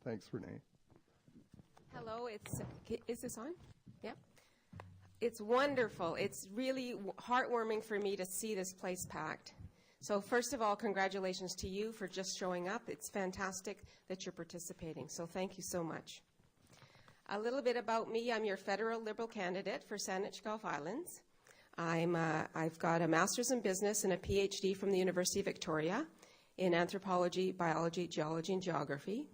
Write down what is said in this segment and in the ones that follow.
Thanks, Renee. Hello, is this on? Yeah. It's wonderful. It's really heartwarming for me to see this place packed. So first of all, congratulations to you for just showing up. It's fantastic that you're participating. So thank you so much. A little bit about me. I'm your federal Liberal candidate for Saanich-Gulf Islands. I've got a master's in business and a PhD from the University of Victoria in anthropology, biology, geology, and geography.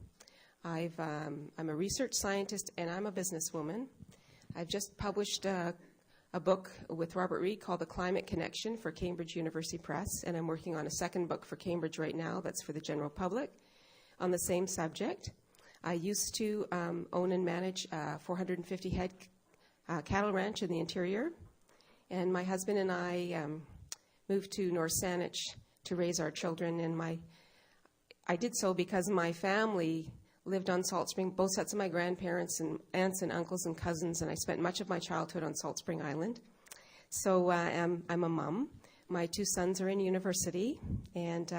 I'm a research scientist and I'm a businesswoman. I've just published a book with Robert Reid called The Climate Connection for Cambridge University Press, and I'm working on a second book for Cambridge right now that's for the general public on the same subject. I used to own and manage a 450-head cattle ranch in the interior, and my husband and I moved to North Saanich to raise our children, and I did so because my family lived on Salt Spring, both sets of my grandparents and aunts and uncles and cousins, and I spent much of my childhood on Salt Spring Island. So I'm a mom. My two sons are in university, and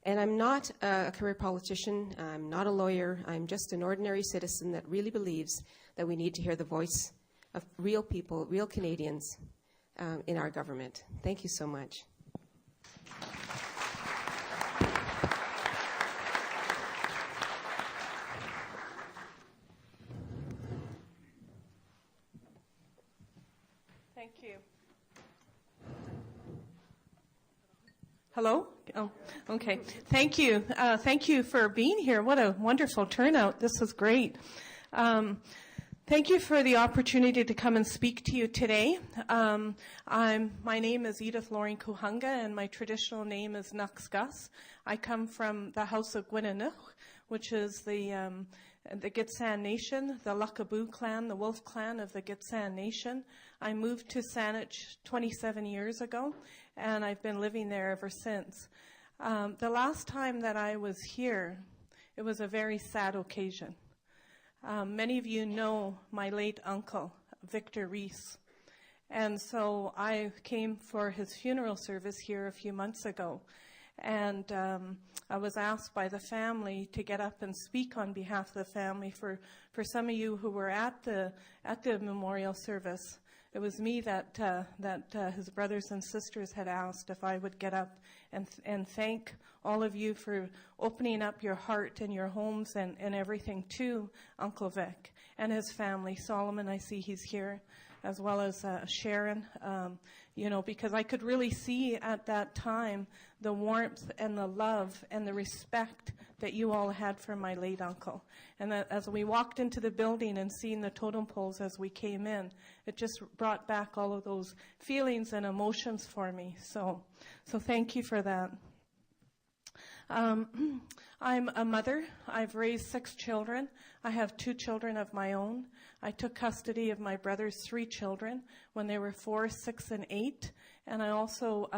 I'm not a career politician. I'm not a lawyer. I'm just an ordinary citizen that really believes that we need to hear the voice of real people, real Canadians in our government. Thank you so much. Thank you. Hello? Oh, okay. Thank you. Thank you for being here. What a wonderful turnout. This is great. Thank you for the opportunity to come and speak to you today. My name is Edith Loring Kuhunga, and my traditional name is Nuxgus. I come from the House of Gwinnanook, which is the Gitxsan Nation, the Luckaboo clan, the Wolf clan of the Gitxsan Nation. I moved to Saanich 27 years ago, and I've been living there ever since. The last time that I was here, it was a very sad occasion. Many of you know my late uncle, Victor Rees. And so I came for his funeral service here a few months ago. And I was asked by the family to get up and speak on behalf of the family. For some of you who were at the memorial service, it was me that his brothers and sisters had asked if I would get up and thank all of you for opening up your heart and your homes and everything to Uncle Vic and his family. Solomon, I see he's here, as well as Sharon, because I could really see at that time the warmth and the love and the respect that you all had for my late uncle. And that as we walked into the building and seen the totem poles as we came in, it just brought back all of those feelings and emotions for me. So thank you for that. I'm a mother. I've raised 6 children. I have 2 children of my own. I took custody of my brother's 3 children when they were 4, 6, and 8. And I also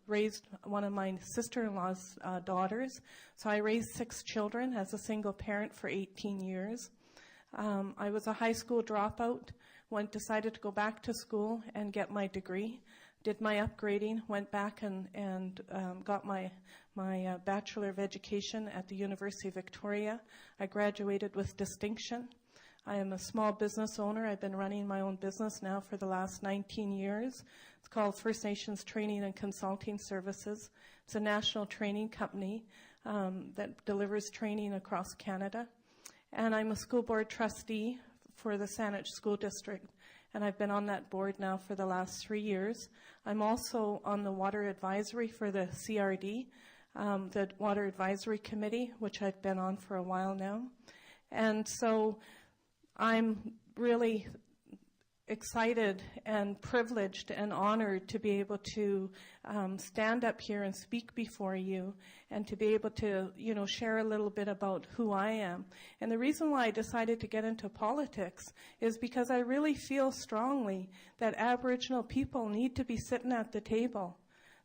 raised one of my sister-in-law's daughters. So I raised 6 children as a single parent for 18 years. I was a high school dropout, decided to go back to school and get my degree. Did my upgrading, went back and got my Bachelor of Education at the University of Victoria. I graduated with distinction. I am a small business owner. I've been running my own business now for the last 19 years. It's called First Nations Training and Consulting Services. It's a national training company that delivers training across Canada. And I'm a school board trustee for the Saanich School District. And I've been on that board now for the last 3 years. I'm also on the Water Advisory for the CRD, the Water Advisory Committee, which I've been on for a while now. And so I'm really excited and privileged and honored to be able to stand up here and speak before you and to be able to, share a little bit about who I am. And the reason why I decided to get into politics is because I really feel strongly that Aboriginal people need to be sitting at the table,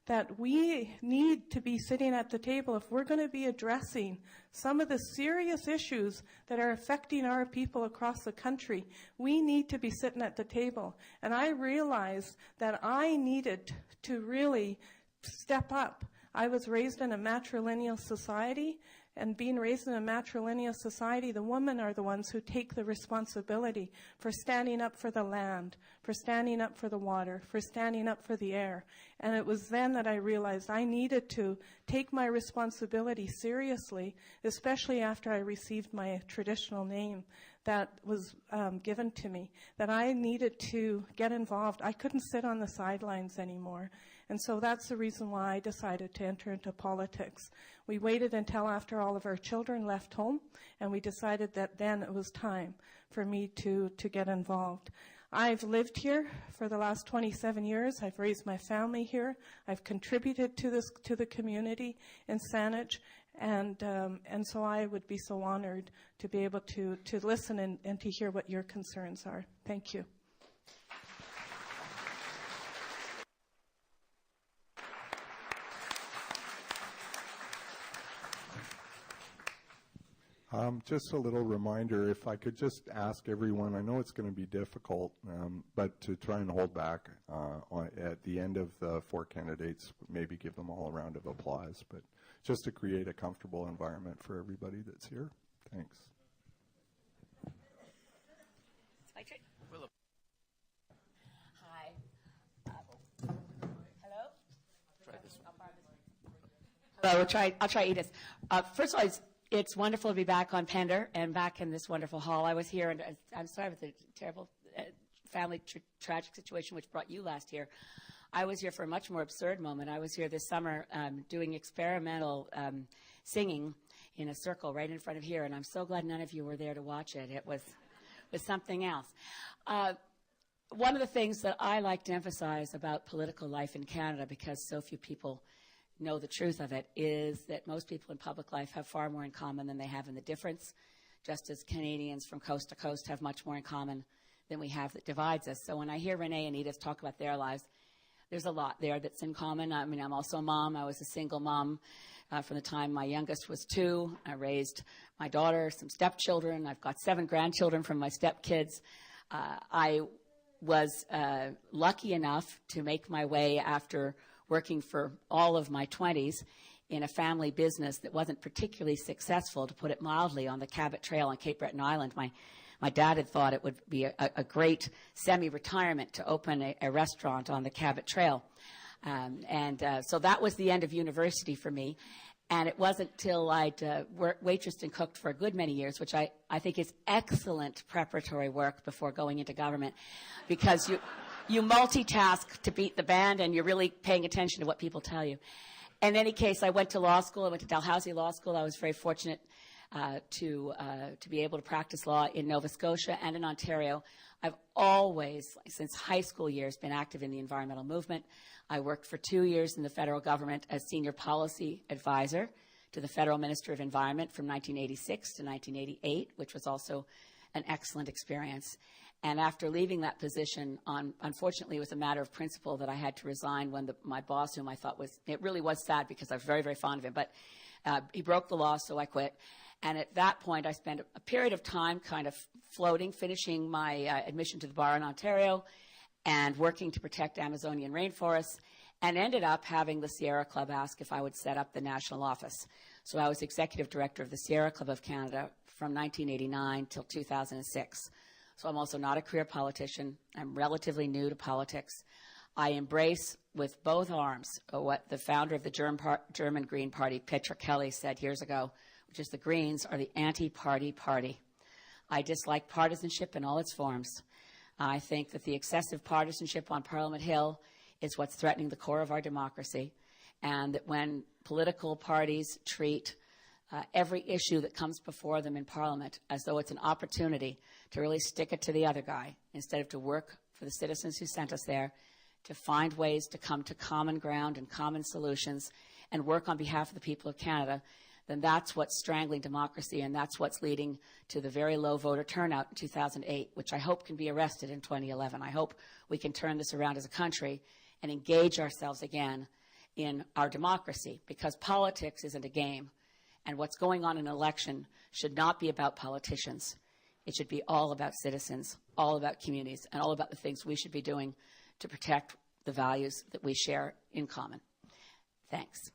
that we need to be sitting at the table if we're going to be addressing some of the serious issues that are affecting our people across the country. We need to be sitting at the table. And I realized that I needed to really step up. I was raised in a matrilineal society, And being raised in a matrilineal society, the women are the ones who take the responsibility for standing up for the land, for standing up for the water, for standing up for the air. And it was then that I realized I needed to take my responsibility seriously, especially after I received my traditional name that was given to me, that I needed to get involved. I couldn't sit on the sidelines anymore. And so that's the reason why I decided to enter into politics. We waited until after all of our children left home, and we decided that then it was time for me to get involved. I've lived here for the last 27 years. I've raised my family here. I've contributed to the community in Saanich, and so I would be so honored to be able to listen and to hear what your concerns are. Thank you. Just a little reminder, if I could just ask everyone, I know it's going to be difficult, but to try and hold back at the end of the four candidates, maybe give them all a round of applause, but just to create a comfortable environment for everybody that's here. Thanks. Hi. Hello? Try this one. Hello, I'll try Edith. First of all, it's wonderful to be back on Pender and back in this wonderful hall. I was here, and I'm sorry about the terrible family tragic situation which brought you last year. I was here for a much more absurd moment. I was here this summer doing experimental singing in a circle right in front of here, and I'm so glad none of you were there to watch it. It was something else. One of the things that I like to emphasize about political life in Canada, because so few people know the truth of it, is that most people in public life have far more in common than they have in the difference, just as Canadians from coast to coast have much more in common than we have that divides us. So when I hear Renee and Edith talk about their lives, there's a lot there that's in common. I mean, I'm also a mom. I was a single mom from the time my youngest was 2. I raised my daughter, some stepchildren. I've got 7 grandchildren from my stepkids. I was lucky enough to make my way after working for all of my 20s in a family business that wasn't particularly successful, to put it mildly, on the Cabot Trail on Cape Breton Island. My dad had thought it would be a great semi-retirement to open a restaurant on the Cabot Trail. So that was the end of university for me. And it wasn't till I'd waitressed and cooked for a good many years, which I think is excellent preparatory work before going into government, because you multitask to beat the band, and you're really paying attention to what people tell you. In any case, I went to law school. I went to Dalhousie Law School. I was very fortunate to be able to practice law in Nova Scotia and in Ontario. I've always, since high school years, been active in the environmental movement. I worked for 2 years in the federal government as senior policy advisor to the Federal Minister of Environment from 1986 to 1988, which was also an excellent experience. And after leaving that position, unfortunately, it was a matter of principle that I had to resign when my boss, whom I thought it really was sad because I was very, very fond of him, but he broke the law, so I quit. And at that point, I spent a period of time kind of floating, finishing my admission to the bar in Ontario and working to protect Amazonian rainforests, and ended up having the Sierra Club ask if I would set up the national office. So I was executive director of the Sierra Club of Canada from 1989 till 2006. So I'm also not a career politician. I'm relatively new to politics. I embrace with both arms what the founder of the German Green Party, Petra Kelly, said years ago, which is the Greens are the anti-party party. I dislike partisanship in all its forms. I think that the excessive partisanship on Parliament Hill is what's threatening the core of our democracy, and that when political parties treat every issue that comes before them in Parliament as though it's an opportunity to really stick it to the other guy, instead of to work for the citizens who sent us there, to find ways to come to common ground and common solutions and work on behalf of the people of Canada, then that's what's strangling democracy, and that's what's leading to the very low voter turnout in 2008, which I hope can be arrested in 2011. I hope we can turn this around as a country and engage ourselves again in our democracy, because politics isn't a game. And what's going on in an election should not be about politicians. It should be all about citizens, all about communities, and all about the things we should be doing to protect the values that we share in common. Thanks.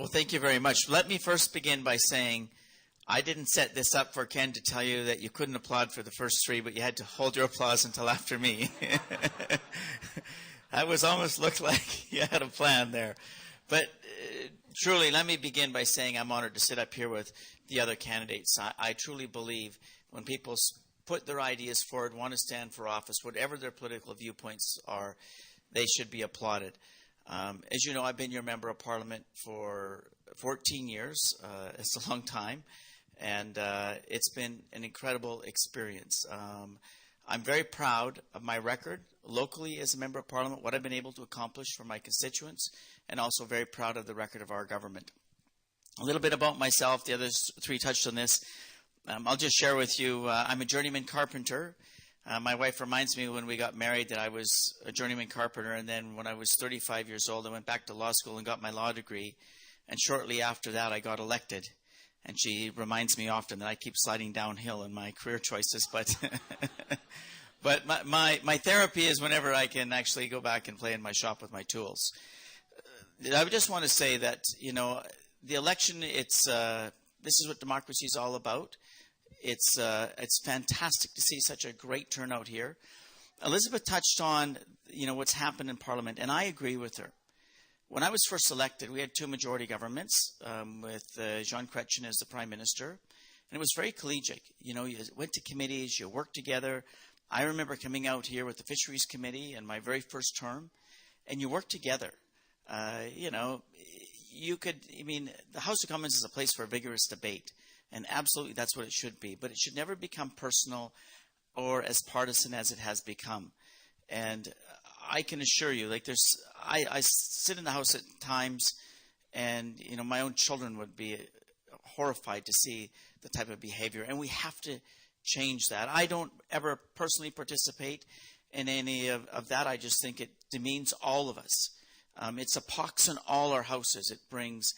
Well, thank you very much. Let me first begin by saying I didn't set this up for Ken to tell you that you couldn't applaud for the first three, but you had to hold your applause until after me. That was almost looked like you had a plan there. But truly, let me begin by saying I'm honored to sit up here with the other candidates. I truly believe when people put their ideas forward, want to stand for office, whatever their political viewpoints are, they should be applauded. As you know, I've been your member of parliament for 14 years. It's a long time, and it's been an incredible experience. I'm very proud of my record locally as a member of parliament, what I've been able to accomplish for my constituents, and also very proud of the record of our government. A little bit about myself. The other three touched on this. I'll just share with you, I'm a journeyman carpenter. My wife reminds me when we got married that I was a journeyman carpenter, and then when I was 35 years old, I went back to law school and got my law degree, and shortly after that, I got elected. And she reminds me often that I keep sliding downhill in my career choices, but but my therapy is whenever I can actually go back and play in my shop with my tools. I would just want to say that, you know, the election, this is what democracy is all about. It's fantastic to see such a great turnout here. Elizabeth touched on, you know, what's happened in Parliament, and I agree with her. When I was first elected, we had two majority governments with Jean Chrétien as the Prime Minister, and it was very collegiate. You know, you went to committees, you worked together. I remember coming out here with the Fisheries Committee in my very first term, and you worked together. You know, the House of Commons is a place for vigorous debate. And absolutely, that's what it should be. But it should never become personal or as partisan as it has become. And I can assure you, like I sit in the House at times, and you know, my own children would be horrified to see the type of behavior. And we have to change that. I don't ever personally participate in any of that. I just think it demeans all of us. It's a pox in all our houses. It brings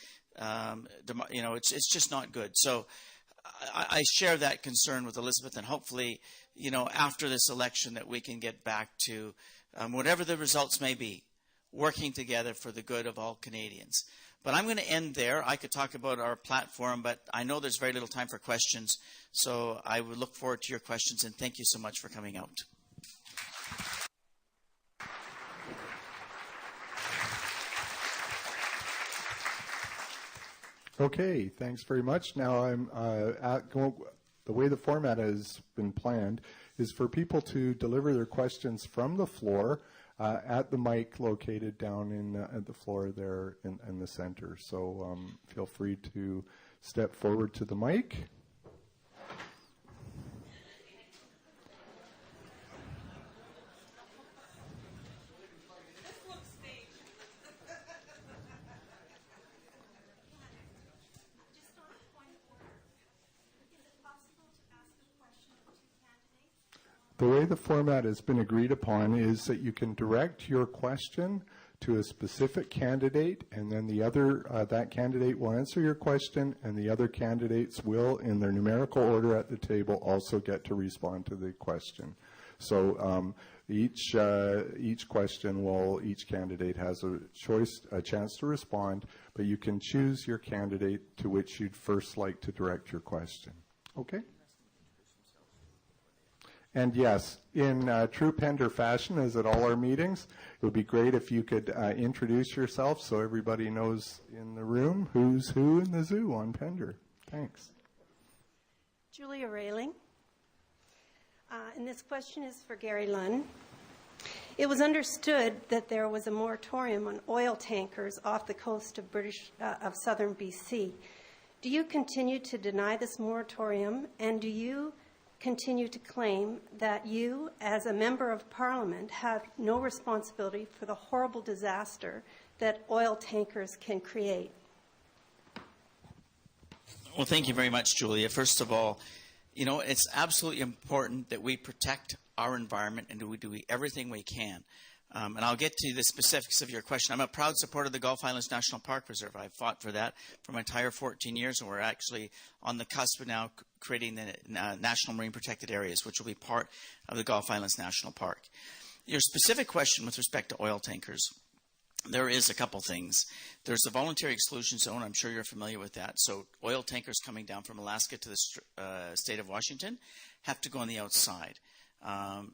you know, it's just not good. So I share that concern with Elizabeth, and hopefully, you know, after this election that we can get back to whatever the results may be, working together for the good of all Canadians. But I'm going to end there. I could talk about our platform, but I know there's very little time for questions, so I would look forward to your questions, and thank you so much for coming out. Okay, thanks very much. Now the way the format has been planned is for people to deliver their questions from the floor at the mic located down at the floor there in the center. So feel free to step forward to the mic. The way the format has been agreed upon is that you can direct your question to a specific candidate, and then the other that candidate will answer your question, and the other candidates will, in their numerical order at the table, also get to respond to the question. So each question each candidate has a chance to respond, but you can choose your candidate to which you'd first like to direct your question. Okay? And yes, in true Pender fashion, as at all our meetings, it would be great if you could introduce yourself so everybody knows in the room who's who in the zoo on Pender. Thanks. Julia Railing. And this question is for Gary Lunn. It was understood that there was a moratorium on oil tankers off the coast of southern BC. Do you continue to deny this moratorium, and do you continue to claim that you, as a member of Parliament, have no responsibility for the horrible disaster that oil tankers can create? Well, thank you very much, Julia. First of all, you know, it's absolutely important that we protect our environment and we do everything we can. And I'll get to the specifics of your question. I'm a proud supporter of the Gulf Islands National Park Reserve. I've fought for that for my entire 14 years, and we're actually on the cusp of now creating the National Marine Protected Areas, which will be part of the Gulf Islands National Park. Your specific question with respect to oil tankers, there is a couple things. There's the voluntary exclusion zone. I'm sure you're familiar with that. So oil tankers coming down from Alaska to the state of Washington have to go on the outside.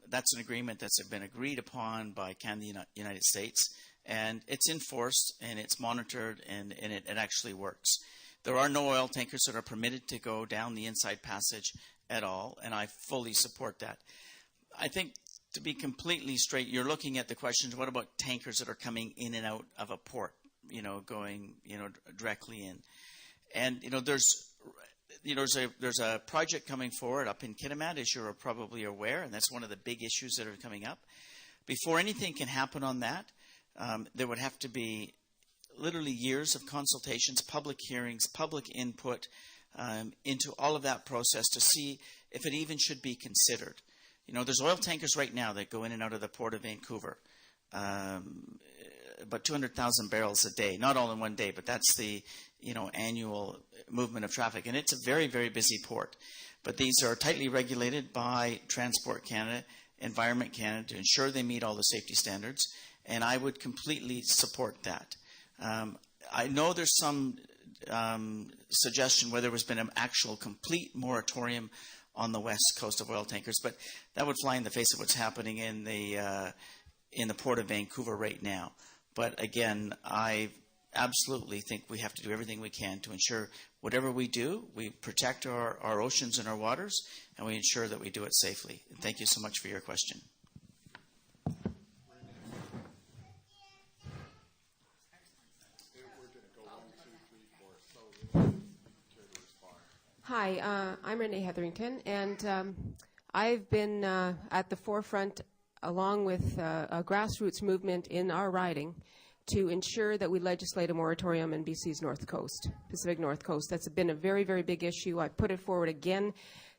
That's an agreement that's been agreed upon by Canada and the United States, and it's enforced and it's monitored, and it actually works. There are no oil tankers that are permitted to go down the inside passage at all, and I fully support that. I think, to be completely straight, you're looking at the questions, what about tankers that are coming in and out of a port, going, directly in? And, there's a project coming forward up in Kitimat, as you're probably aware, and that's one of the big issues that are coming up. Before anything can happen on that, there would have to be literally years of consultations, public hearings, public input into all of that process to see if it even should be considered. There's oil tankers right now that go in and out of the port of Vancouver, about 200,000 barrels a day, not all in one day, but that's the annual movement of traffic, and it's a very, very busy port. But these are tightly regulated by Transport Canada, Environment Canada, to ensure they meet all the safety standards, and I would completely support that. I know there's some suggestion whether there's been an actual complete moratorium on the west coast of oil tankers, but that would fly in the face of what's happening in the port of Vancouver right now. But again, I absolutely think we have to do everything we can to ensure whatever we do, we protect our oceans and our waters, and we ensure that we do it safely. And thank you so much for your question. Hi, I'm Renee Hetherington, and I've been at the forefront, along with a grassroots movement in our riding, to ensure that we legislate a moratorium in BC's North Coast, Pacific North Coast. That's been a very, very big issue. I put it forward again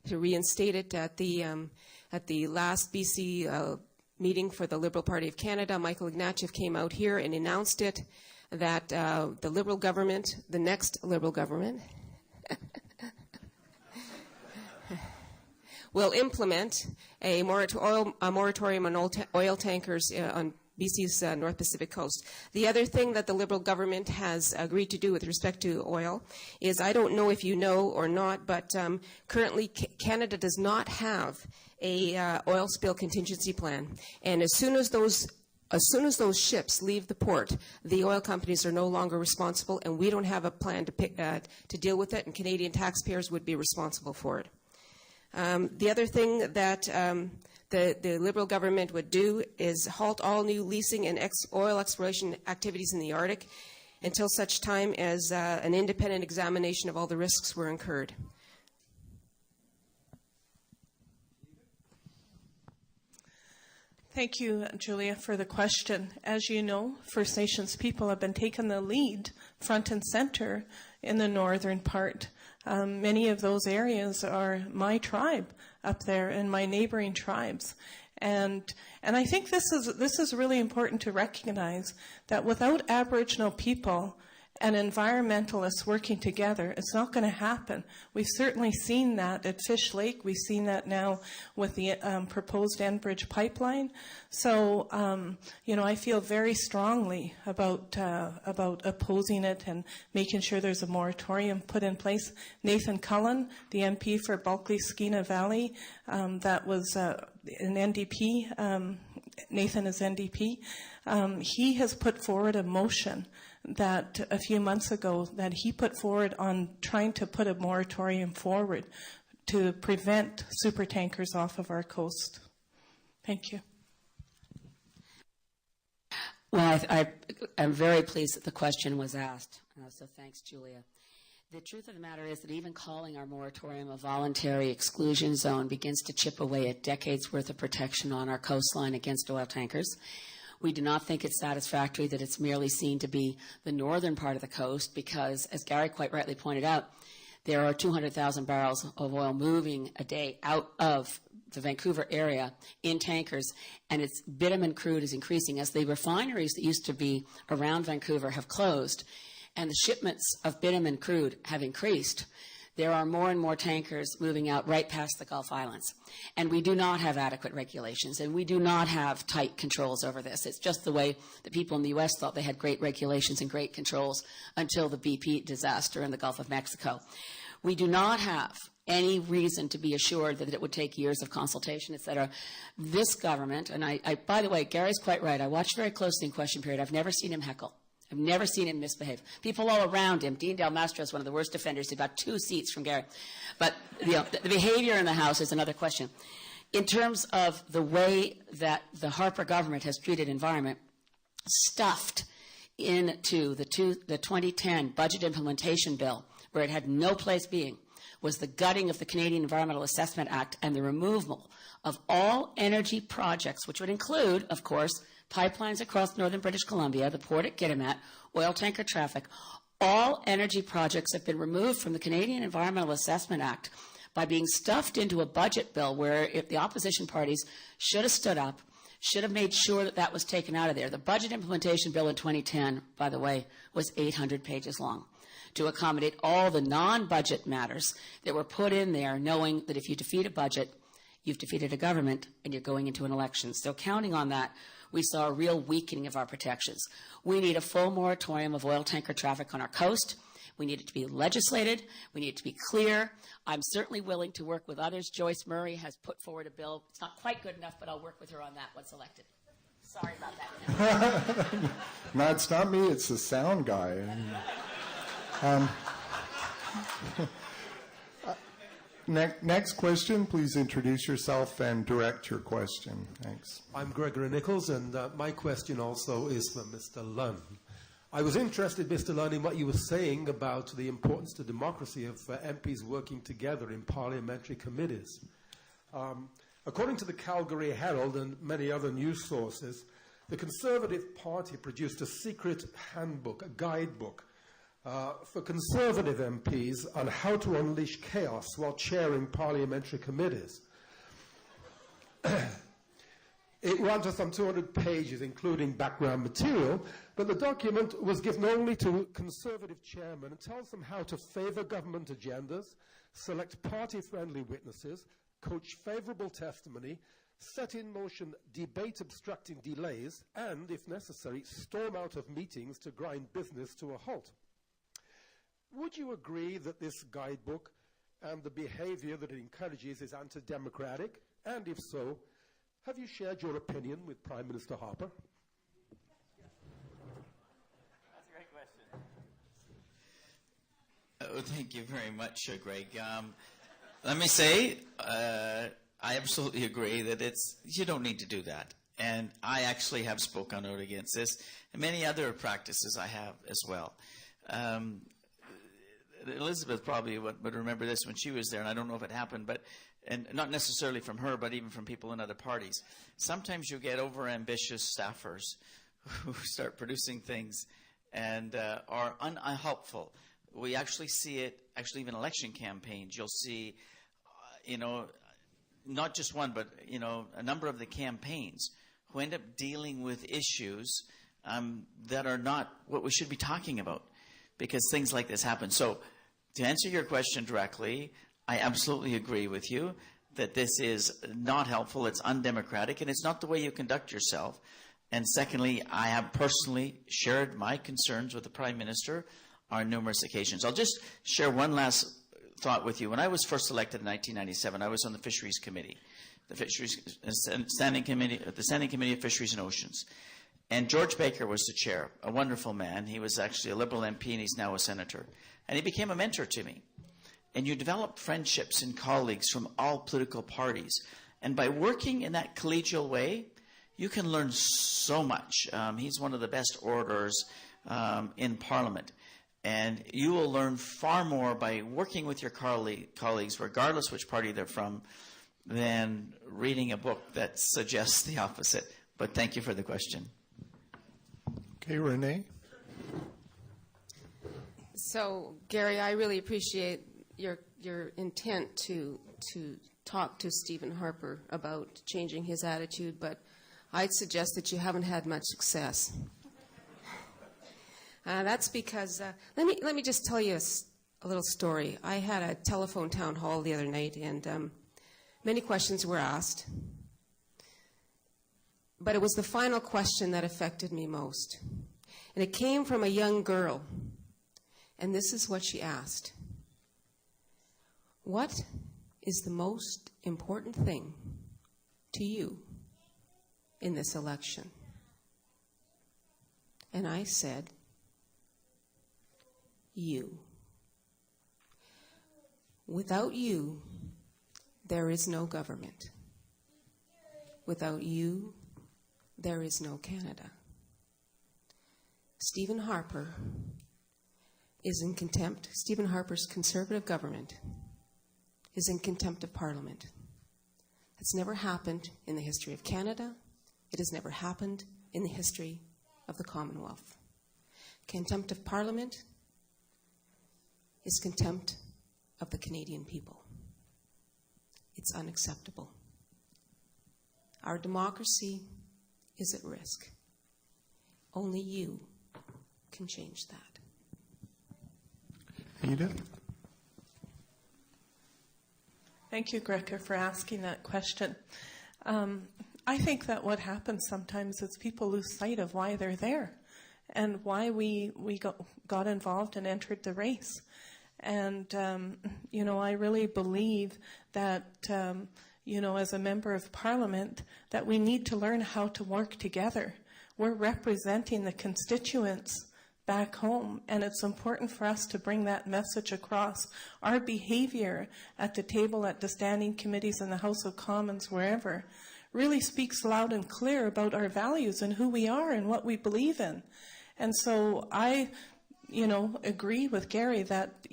to reinstate it at the last BC meeting for the Liberal Party of Canada. Michael Ignatieff came out here and announced it, that the Liberal government, the next Liberal government, will implement a moratorium on oil tankers on BC's North Pacific coast. The other thing that the Liberal government has agreed to do with respect to oil is, I don't know if you know or not, but currently Canada does not have a oil spill contingency plan. And as soon as those ships leave the port, the oil companies are no longer responsible, and we don't have a plan to deal with it, and Canadian taxpayers would be responsible for it. The other thing that the Liberal government would do is halt all new leasing and oil exploration activities in the Arctic until such time as an independent examination of all the risks were incurred. Thank you, Julia, for the question. As you know, First Nations people have been taking the lead front and center in the northern part. Many of those areas are my tribe up there and my neighboring tribes. And I think this is really important to recognize, that without Aboriginal people and environmentalists working together, it's not going to happen. We've certainly seen that at Fish Lake. We've seen that now with the proposed Enbridge pipeline. So, I feel very strongly about opposing it and making sure there's a moratorium put in place. Nathan Cullen, the MP for Bulkley-Skeena Valley, that was an NDP. Nathan is NDP. He has put forward a motion that a few months ago that he put forward on trying to put a moratorium forward to prevent supertankers off of our coast. Thank you. Well, I'm very pleased that the question was asked, so thanks, Julia. The truth of the matter is that even calling our moratorium a voluntary exclusion zone begins to chip away at decades' worth of protection on our coastline against oil tankers. We do not think it's satisfactory that it's merely seen to be the northern part of the coast because, as Gary quite rightly pointed out, there are 200,000 barrels of oil moving a day out of the Vancouver area in tankers, and its bitumen crude is increasing as the refineries that used to be around Vancouver have closed, and the shipments of bitumen crude have increased. there are more and more tankers moving out right past the Gulf Islands. And we do not have adequate regulations, and we do not have tight controls over this. It's just the way the people in the U.S. thought they had great regulations and great controls until the BP disaster in the Gulf of Mexico. We do not have any reason to be assured that it would take years of consultation, et cetera. This government, and I by the way, Gary's quite right. I watched very closely in question period. I've never seen him heckle. I've never seen him misbehave. People all around him. Dean Del Mastro is one of the worst offenders. He's about 2 seats from Gary. But the behavior in the House is another question. In terms of the way that the Harper government has treated environment, stuffed into the 2010 budget implementation bill, where it had no place being, was the gutting of the Canadian Environmental Assessment Act and the removal of all energy projects, which would include, of course, pipelines across northern British Columbia, the port at Kitimat, oil tanker traffic. All energy projects have been removed from the Canadian Environmental Assessment Act by being stuffed into a budget bill where if the opposition parties should have stood up, should have made sure that that was taken out of there. The budget implementation bill in 2010, by the way, was 800 pages long to accommodate all the non-budget matters that were put in there, knowing that if you defeat a budget, you've defeated a government and you're going into an election. So counting on that, we saw a real weakening of our protections. We need a full moratorium of oil tanker traffic on our coast. We need it to be legislated. We need it to be clear. I'm certainly willing to work with others. Joyce Murray has put forward a bill. It's not quite good enough, but I'll work with her on that once elected. Sorry about that. No, it's not me. It's the sound guy. Next question, please introduce yourself and direct your question. Thanks. I'm Gregory Nichols, and my question also is for Mr. Lunn. I was interested, Mr. Lunn, in what you were saying about the importance to democracy of MPs working together in parliamentary committees. According to the Calgary Herald and many other news sources, the Conservative Party produced a secret handbook, a guidebook, for Conservative MPs on how to unleash chaos while chairing parliamentary committees. It ran to some 200 pages, including background material, but the document was given only to Conservative chairmen and tells them how to favour government agendas, select party-friendly witnesses, coach favourable testimony, set in motion debate obstructing delays, and, if necessary, storm out of meetings to grind business to a halt. Would you agree that this guidebook and the behaviour that it encourages is anti-democratic? And if so, have you shared your opinion with Prime Minister Harper? That's a great question. Oh, thank you very much, Greg. Let me say, I absolutely agree that you don't need to do that. And I actually have spoken out against this, and many other practices I have as well. Elizabeth probably would remember this when she was there, and I don't know if it happened, and not necessarily from her, but even from people in other parties. Sometimes you get over-ambitious staffers who start producing things and are unhelpful. We actually see it, actually even election campaigns. You'll see, not just one, but, a number of the campaigns who end up dealing with issues that are not what we should be talking about, because things like this happen. So to answer your question directly, I absolutely agree with you that this is not helpful, it's undemocratic, and it's not the way you conduct yourself. And secondly, I have personally shared my concerns with the Prime Minister on numerous occasions. I'll just share one last thought with you. When I was first elected in 1997, I was on the Fisheries Committee, the Standing Committee of Fisheries and Oceans. And George Baker was the chair, a wonderful man. He was actually a Liberal MP, and he's now a senator. And he became a mentor to me. And you develop friendships and colleagues from all political parties. And by working in that collegial way, you can learn so much. He's one of the best orators in Parliament. And you will learn far more by working with your colleagues, regardless which party they're from, than reading a book that suggests the opposite. But thank you for the question. Okay, Renee. So, Gary, I really appreciate your intent to talk to Stephen Harper about changing his attitude, but I'd suggest that you haven't had much success. That's because let me just tell you a little story. I had a telephone town hall the other night, and many questions were asked. But it was the final question that affected me most. And it came from a young girl. And this is what she asked. What is the most important thing to you in this election? And I said, you. Without you, there is no government. Without you, there is no Canada. Stephen Harper is in contempt. Stephen Harper's Conservative government is in contempt of Parliament. That's never happened in the history of Canada. It has never happened in the history of the Commonwealth. Contempt of Parliament is contempt of the Canadian people. It's unacceptable. Our democracy is at risk. Only you can change that. Edith? Thank you, Greta, for asking that question. I think that what happens sometimes is people lose sight of why they're there and why we got involved and entered the race. And, I really believe that, as a member of Parliament, that we need to learn how to work together. We're representing the constituents back home, and it's important for us to bring that message across. Our behavior at the table, at the standing committees in the House of Commons, wherever, really speaks loud and clear about our values and who we are and what we believe in. And so I agree with Gary that,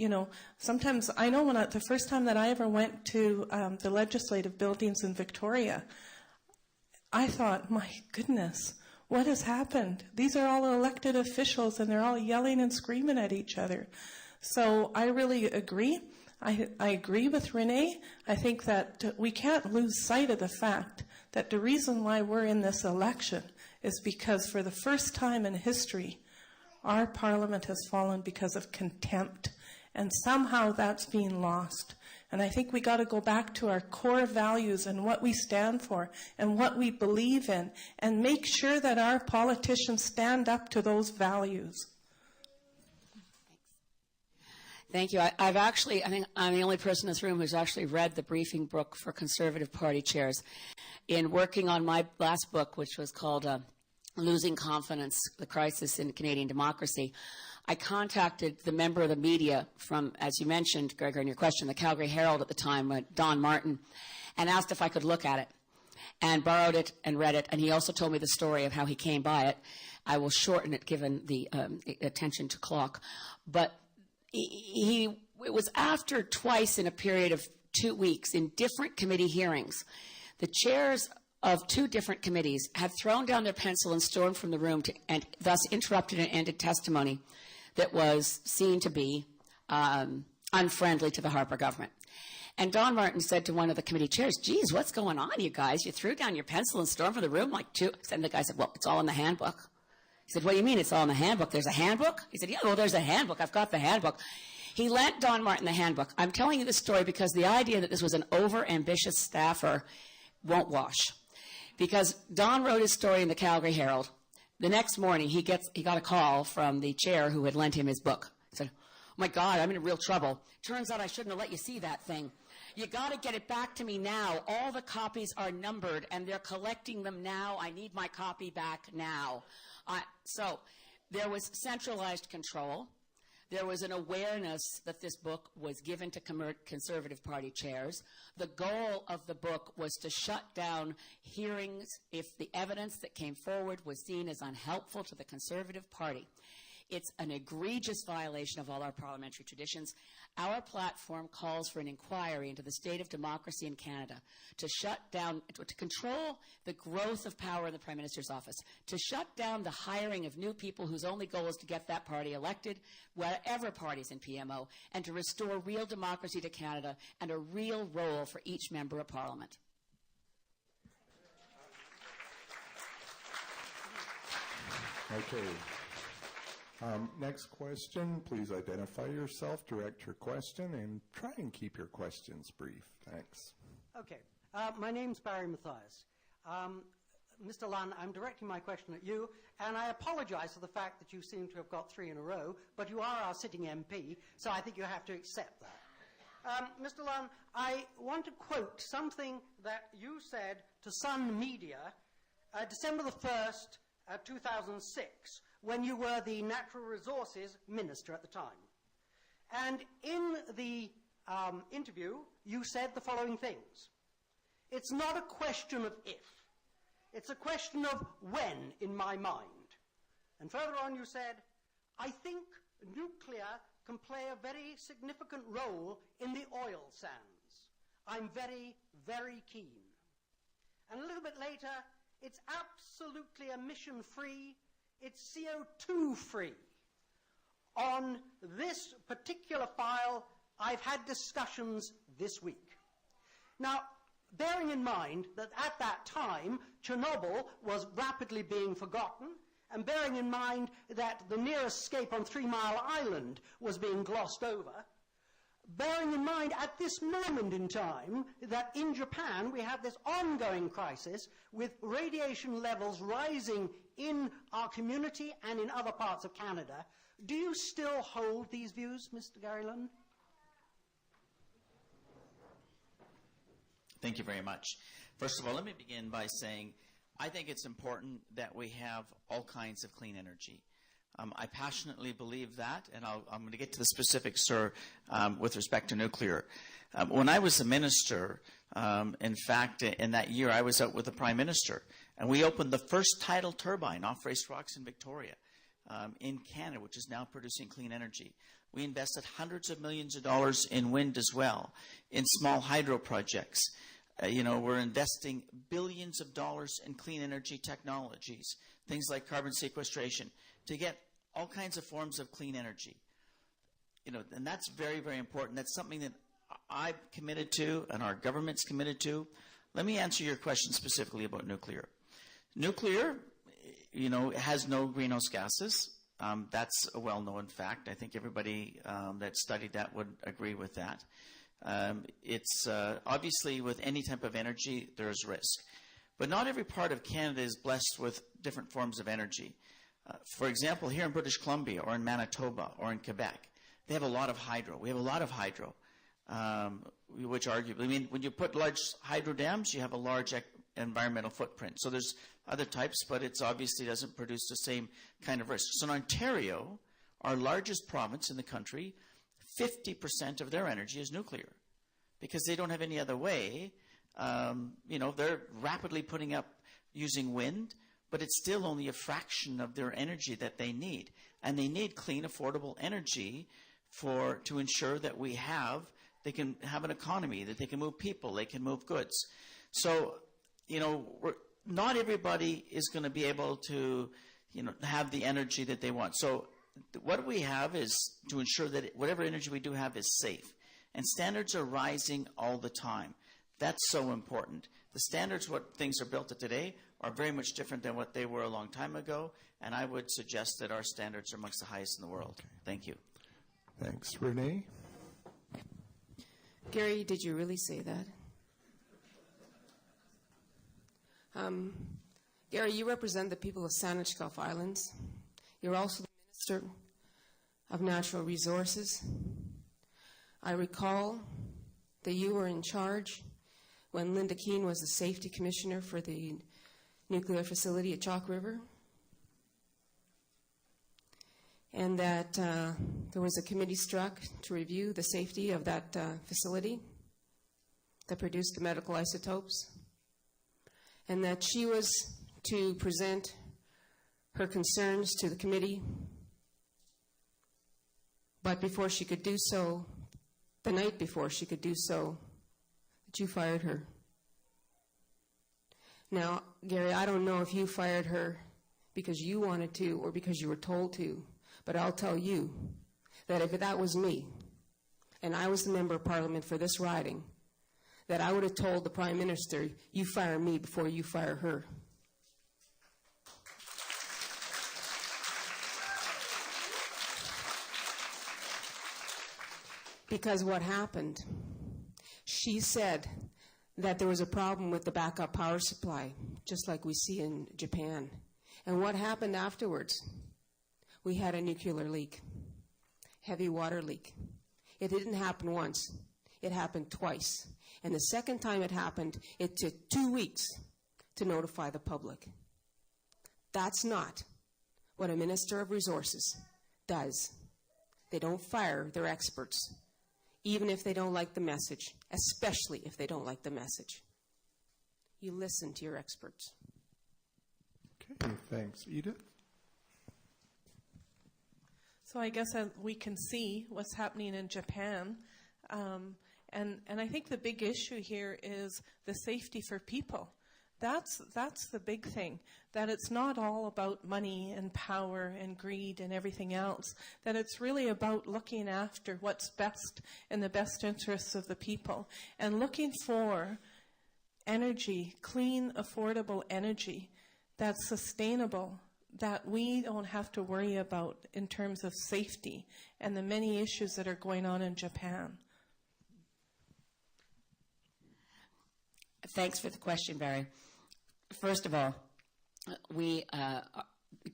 sometimes I know the first time that I ever went to the legislative buildings in Victoria, I thought, my goodness, what has happened? These are all elected officials, and they're all yelling and screaming at each other. So I really agree. I agree with Renee. I think that we can't lose sight of the fact that the reason why we're in this election is because for the first time in history, our Parliament has fallen because of contempt, and somehow that's being lost. And I think we got to go back to our core values and what we stand for and what we believe in, and make sure that our politicians stand up to those values. Thank you. I think I'm the only person in this room who's actually read the briefing book for Conservative Party chairs. In working on my last book, which was called Losing Confidence, The Crisis in Canadian Democracy, I contacted the member of the media from, as you mentioned, Gregor, in your question, the Calgary Herald at the time, Don Martin, and asked if I could look at it, and borrowed it and read it. And he also told me the story of how he came by it. I will shorten it given the attention to clock. But it was after twice in a period of 2 weeks in different committee hearings, the chairs of two different committees had thrown down their pencil and stormed from the room and thus interrupted and ended testimony that was seen to be unfriendly to the Harper government. And Don Martin said to one of the committee chairs, geez, what's going on, you guys? You threw down your pencil and stormed from the room like two. And the guy said, well, it's all in the handbook. He said, what do you mean it's all in the handbook? There's a handbook? He said, yeah, well, there's a handbook. I've got the handbook. He lent Don Martin the handbook. I'm telling you this story because the idea that this was an over-ambitious staffer won't wash. Because Don wrote his story in the Calgary Herald. The next morning, he got a call from the chair who had lent him his book. He said, oh, my God, I'm in real trouble. Turns out I shouldn't have let you see that thing. You got to get it back to me now. All the copies are numbered, and they're collecting them now. I need my copy back now. So there was centralized control. There was an awareness that this book was given to Conservative Party chairs. The goal of the book was to shut down hearings if the evidence that came forward was seen as unhelpful to the Conservative Party. It's an egregious violation of all our parliamentary traditions. Our platform calls for an inquiry into the state of democracy in Canada, to shut down, to control the growth of power in the Prime Minister's office, to shut down the hiring of new people whose only goal is to get that party elected, whatever party's in PMO, and to restore real democracy to Canada and a real role for each member of Parliament. Okay. Next question, please identify yourself, direct your question, and try and keep your questions brief. Thanks. Okay. My name's Barry Mathias. Mr. Lunn, I'm directing my question at you, and I apologize for the fact that you seem to have got 3 in a row, but you are our sitting MP, so I think you have to accept that. Mr. Lunn, I want to quote something that you said to Sun Media December the 1st, 2006, when you were the Natural Resources Minister at the time. And in the interview, you said the following things. It's not a question of if. It's a question of when, in my mind. And further on, you said, I think nuclear can play a very significant role in the oil sands. I'm very, very keen. And a little bit later, it's absolutely emission-free. It's CO2-free. On this particular file, I've had discussions this week. Now, bearing in mind that at that time, Chernobyl was rapidly being forgotten, and bearing in mind that the near escape on 3 Mile Island was being glossed over, bearing in mind at this moment in time that in Japan we have this ongoing crisis with radiation levels rising in our community and in other parts of Canada, do you still hold these views, Mr. Gary Lund? Thank you very much. First of all, let me begin by saying I think it's important that we have all kinds of clean energy. I passionately believe that, and I'm going to get to the specifics, sir, with respect to nuclear. When I was a minister, in fact, in that year, I was out with the Prime Minister, and we opened the first tidal turbine off Race Rocks in Victoria in Canada, which is now producing clean energy. We invested hundreds of millions of dollars in wind as well, in small hydro projects. We're investing billions of dollars in clean energy technologies, things like carbon sequestration, to get all kinds of forms of clean energy. And that's very, very important. That's something that I'm committed to and our government's committed to. Let me answer your question specifically about nuclear. Nuclear, has no greenhouse gases. That's a well-known fact. I think everybody that studied that would agree with that. It's obviously with any type of energy, there's risk. But not every part of Canada is blessed with different forms of energy. For example, here in British Columbia or in Manitoba or in Quebec, they have a lot of hydro. We have a lot of hydro, which arguably, when you put large hydro dams, you have a large environmental footprint. So there's other types, but it obviously doesn't produce the same kind of risk. So in Ontario, our largest province in the country, 50% of their energy is nuclear because they don't have any other way. They're rapidly putting up using wind, but it's still only a fraction of their energy that they need. And they need clean, affordable energy to ensure that they can have an economy, that they can move people, they can move goods. So, not everybody is going to be able to, have the energy that they want. So what we have is to ensure that whatever energy we do have is safe. And standards are rising all the time. That's so important. The standards, what things are built at today, are very much different than what they were a long time ago. And I would suggest that our standards are amongst the highest in the world. Okay. Thank you. Thanks. Renee? Gary, did you really say that? Gary, you represent the people of Saanich-Gulf Islands. You're also the Minister of Natural Resources. I recall that you were in charge when Linda Keane was the Safety Commissioner for the nuclear facility at Chalk River, and that there was a committee struck to review the safety of that facility that produced the medical isotopes, and that she was to present her concerns to the committee. But before she could do so, the night before she could do so, that you fired her. Now, Gary, I don't know if you fired her because you wanted to or because you were told to, but I'll tell you that if that was me and I was the member of Parliament for this riding, that I would have told the Prime Minister, you fire me before you fire her. Because what happened? She said that there was a problem with the backup power supply, just like we see in Japan. And what happened afterwards? We had a nuclear leak, heavy water leak. It didn't happen once. It happened twice. And the second time it happened, it took 2 weeks to notify the public. That's not what a Minister of Resources does. They don't fire their experts, even if they don't like the message, especially if they don't like the message. You listen to your experts. Okay, thanks. Edith? So I guess we can see what's happening in Japan. And I think the big issue here is the safety for people. That's the big thing, that it's not all about money and power and greed and everything else, that it's really about looking after what's best in the best interests of the people and looking for energy, clean, affordable energy that's sustainable, that we don't have to worry about in terms of safety and the many issues that are going on in Japan. Thanks for the question, Barry. First of all, the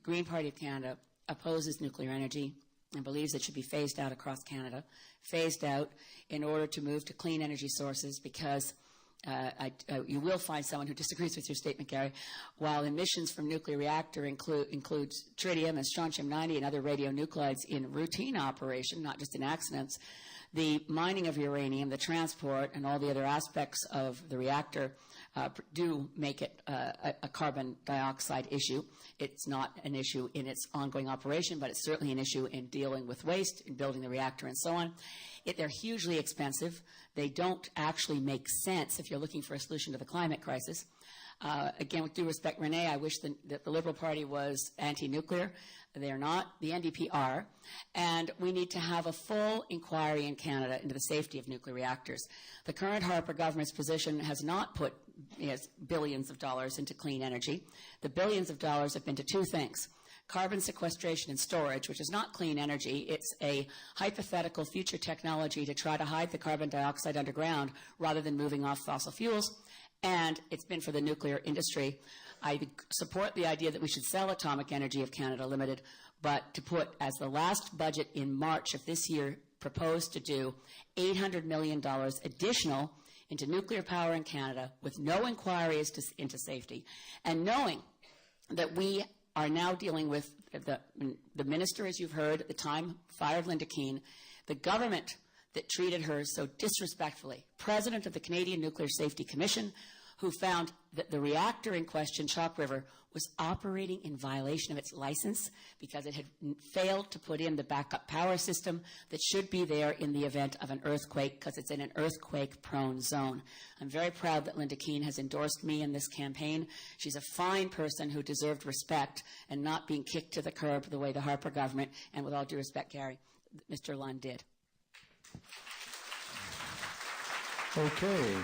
Green Party of Canada opposes nuclear energy and believes it should be phased out across Canada, phased out in order to move to clean energy sources because you will find someone who disagrees with your statement, Gary. While emissions from nuclear reactor includes tritium and strontium-90 and other radionuclides in routine operation, not just in accidents, the mining of uranium, the transport, and all the other aspects of the reactor do make it a carbon dioxide issue. It's not an issue in its ongoing operation, but it's certainly an issue in dealing with waste, in building the reactor, and so on. They're hugely expensive. They don't actually make sense if you're looking for a solution to the climate crisis. Again, with due respect, Renee, I wish that the Liberal Party was anti-nuclear. They're not. The NDP are. And we need to have a full inquiry in Canada into the safety of nuclear reactors. The current Harper government's position has not put billions of dollars into clean energy. The billions of dollars have been to two things: carbon sequestration and storage, which is not clean energy. It's a hypothetical future technology to try to hide the carbon dioxide underground rather than moving off fossil fuels. And it's been for the nuclear industry. I support the idea that we should sell Atomic Energy of Canada Limited, but to put, as the last budget in March of this year proposed to do, $800 million additional into nuclear power in Canada with no inquiry into safety, and knowing that we are now dealing with the minister, as you've heard, at the time fired Linda Keane, the government that treated her so disrespectfully, president of the Canadian Nuclear Safety Commission, who found that the reactor in question, Chalk River, was operating in violation of its license because it had failed to put in the backup power system that should be there in the event of an earthquake because it's in an earthquake-prone zone. I'm very proud that Linda Keane has endorsed me in this campaign. She's a fine person who deserved respect and not being kicked to the curb the way the Harper government, and with all due respect, Gary, Mr. Lund did. Okay.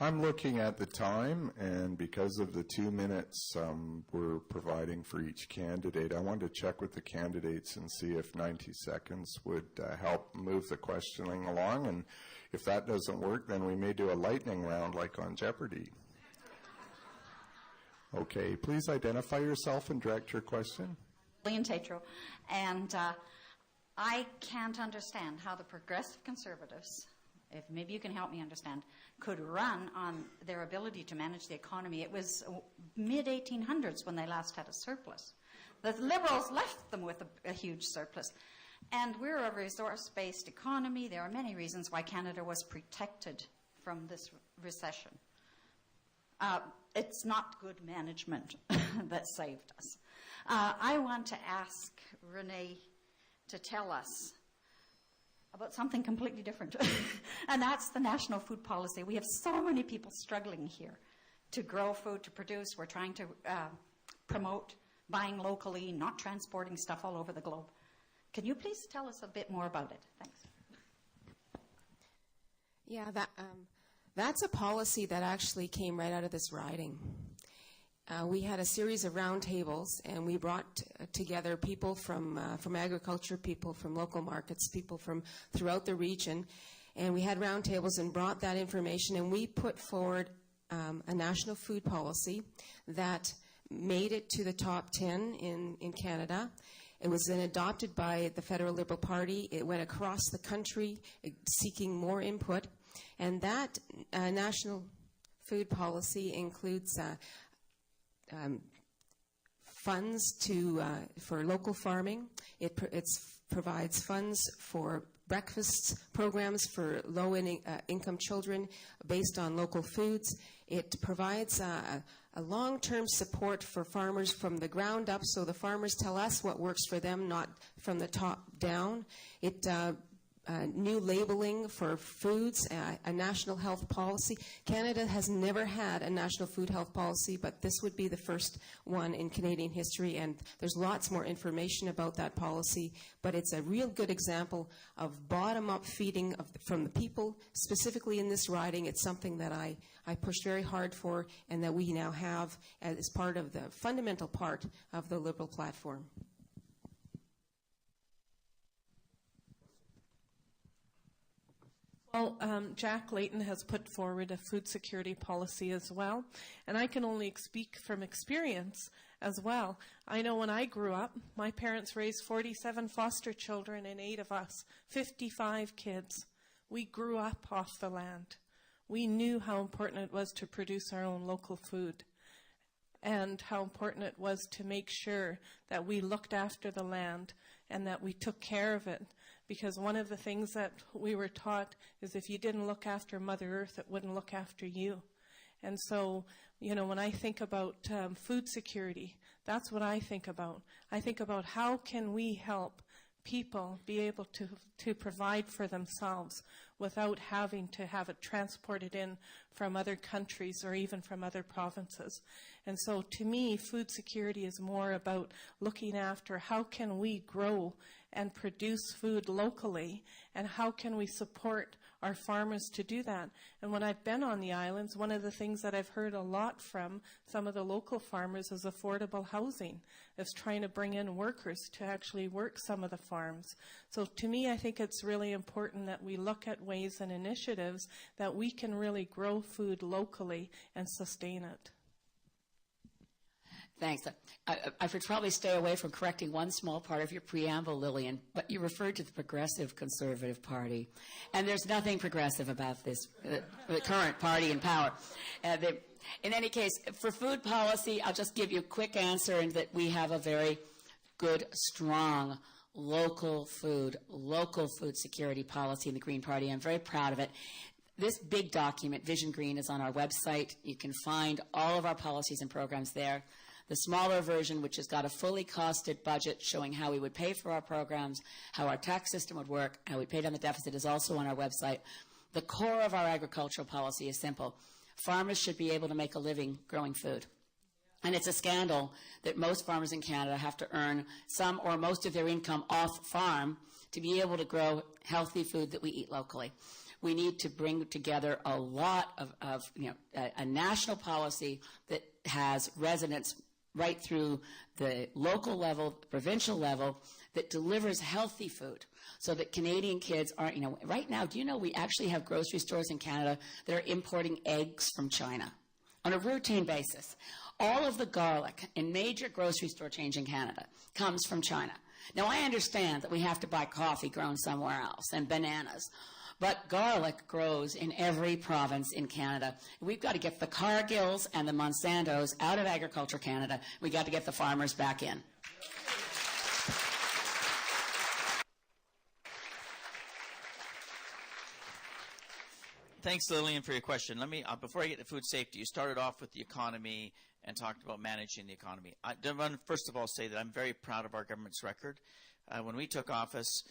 I'm looking at the time, and because of the 2 minutes we're providing for each candidate, I wanted to check with the candidates and see if 90 seconds would help move the questioning along. And if that doesn't work, then we may do a lightning round like on Jeopardy. Okay, please identify yourself and direct your question. Lillian Tatro, and I can't understand how the progressive conservatives, if maybe you can help me understand, could run on their ability to manage the economy. It was mid-1800s when they last had a surplus. The Liberals left them with a huge surplus. And we're a resource-based economy. There are many reasons why Canada was protected from this recession. It's not good management that saved us. I want to ask Renee to tell us about something completely different, and that's the national food policy. We have so many people struggling here to grow food, to produce. We're trying to promote buying locally, not transporting stuff all over the globe. Can you please tell us a bit more about it? Thanks. Yeah, that's a policy that actually came right out of this riding. we had a series of roundtables, and we brought together people from agriculture, people from local markets, people from throughout the region, and we had roundtables and brought that information, and we put forward a national food policy that made it to the top 10 in Canada. It was then adopted by the Federal Liberal Party. It went across the country seeking more input, and that national food policy includes funds for local farming. It provides funds for breakfast programs for low-income children based on local foods. It provides a long-term support for farmers from the ground up, so the farmers tell us what works for them, not from the top down. It new labeling for foods, a national health policy. Canada has never had a national food health policy, but this would be the first one in Canadian history, and there's lots more information about that policy, but it's a real good example of bottom-up feeding from the people, specifically in this riding. It's something that I pushed very hard for and that we now have as part of the fundamental part of the Liberal platform. Well, Jack Layton has put forward a food security policy as well, and I can only speak from experience as well. I know when I grew up, my parents raised 47 foster children and 8 of us, 55 kids. We grew up off the land. We knew how important it was to produce our own local food and how important it was to make sure that we looked after the land and that we took care of it. Because one of the things that we were taught is if you didn't look after Mother Earth, it wouldn't look after you. And so, you know, when I think about food security, that's what I think about. I think about how can we help people be able to provide for themselves without having to have it transported in from other countries or even from other provinces. And so to me, food security is more about looking after how can we grow and produce food locally, and how can we support our farmers to do that. And when I've been on the islands, one of the things that I've heard a lot from some of the local farmers is affordable housing. It's trying to bring in workers to actually work some of the farms. So to me, I think it's really important that we look at ways and initiatives that we can really grow food locally and sustain it. Thanks. I should probably stay away from correcting one small part of your preamble, Lillian, but you referred to the Progressive Conservative Party, and there's nothing progressive about this, the current party in power. In any case, for food policy, I'll just give you a quick answer in that we have a very good, strong local food security policy in the Green Party. I'm very proud of it. This big document, Vision Green, is on our website. You can find all of our policies and programs there. The smaller version, which has got a fully costed budget showing how we would pay for our programs, how our tax system would work, how we pay down the deficit, is also on our website. The core of our agricultural policy is simple. Farmers should be able to make a living growing food. And it's a scandal that most farmers in Canada have to earn some or most of their income off farm to be able to grow healthy food that we eat locally. We need to bring together a lot of a national policy that has resonance right through the local level, provincial level, that delivers healthy food so that Canadian kids aren't, right now, do you know we actually have grocery stores in Canada that are importing eggs from China on a routine basis? All of the garlic in major grocery store chains in Canada comes from China. Now, I understand that we have to buy coffee grown somewhere else and bananas, but garlic grows in every province in Canada. We've got to get the Cargills and the Monsantos out of Agriculture Canada. We've got to get the farmers back in. Thanks, Lillian, for your question. Let me, before I get to food safety, you started off with the economy and talked about managing the economy. I want to first of all say that I'm very proud of our government's record. When we took office,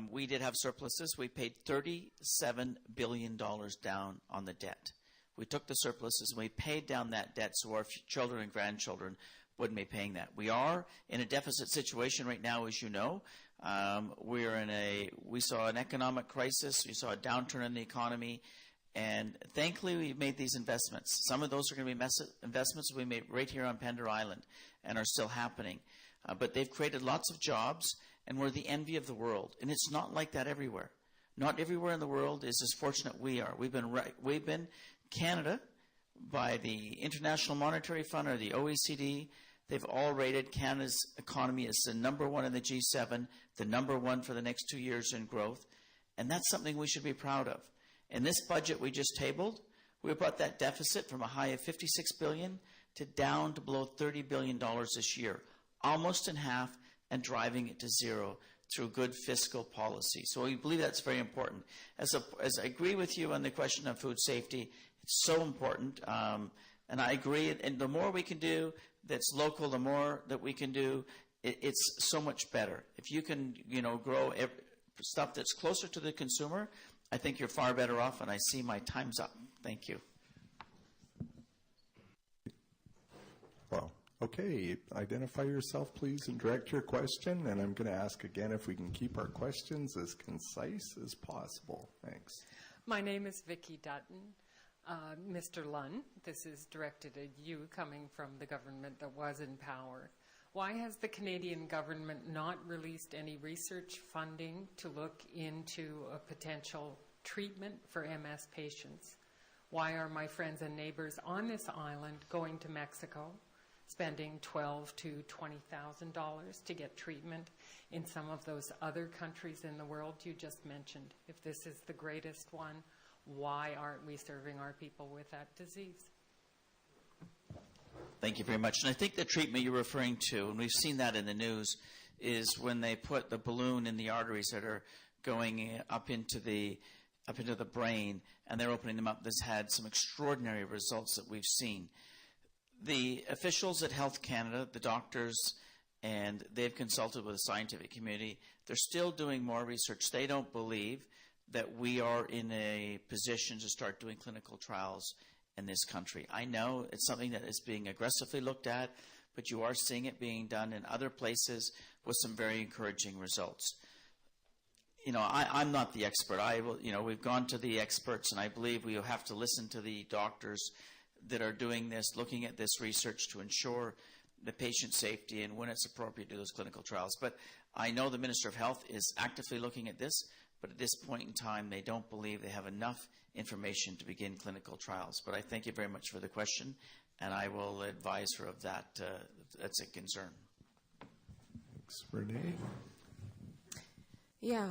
we did have surpluses. We paid $37 billion down on the debt. We took the surpluses and we paid down that debt so our children and grandchildren wouldn't be paying that. We are in a deficit situation right now, as you know. We saw an economic crisis. We saw a downturn in the economy. And thankfully, we've made these investments. Some of those are going to be investments we made right here on Pender Island and are still happening. But they've created lots of jobs, and we're the envy of the world. And it's not like that everywhere. Not everywhere in the world is as fortunate we are. We've been Canada, by the International Monetary Fund or the OECD, they've all rated Canada's economy as the #1 in the G7, the #1 for the next 2 years in growth. And that's something we should be proud of. In this budget we just tabled, we brought that deficit from a high of $56 billion to down to below $30 billion this year, almost in half, and driving it to zero through good fiscal policy. So we believe that's very important. As I agree with you on the question of food safety, it's so important, and I agree. And the more we can do that's local, the more that we can do, it's so much better. If you can, grow stuff that's closer to the consumer, I think you're far better off. And I see my time's up. Thank you. Well, okay. Identify yourself, please, and direct your question. And I'm going to ask again if we can keep our questions as concise as possible. Thanks. My name is Vicki Dutton. Mr. Lunn, this is directed at you, coming from the government that was in power. Why has the Canadian government not released any research funding to look into a potential treatment for MS patients? Why are my friends and neighbors on this island going to Mexico, spending $12,000 to $20,000 to get treatment in some of those other countries in the world you just mentioned? If this is the greatest one, why aren't we serving our people with that disease? Thank you very much. And I think the treatment you're referring to, and we've seen that in the news, is when they put the balloon in the arteries that are going up into the brain, and they're opening them up. This had some extraordinary results that we've seen. The officials at Health Canada, the doctors, and they've consulted with the scientific community. They're still doing more research. They don't believe that we are in a position to start doing clinical trials in this country. I know it's something that is being aggressively looked at, but you are seeing it being done in other places with some very encouraging results. I'm not the expert. We've gone to the experts, and I believe we have to listen to the doctors that are doing this, looking at this research to ensure the patient safety and when it's appropriate to do those clinical trials. But I know the Minister of Health is actively looking at this, but at this point in time, they don't believe they have enough information to begin clinical trials. But I thank you very much for the question, and I will advise her of that. That's a concern. Thanks, Renee. Yeah,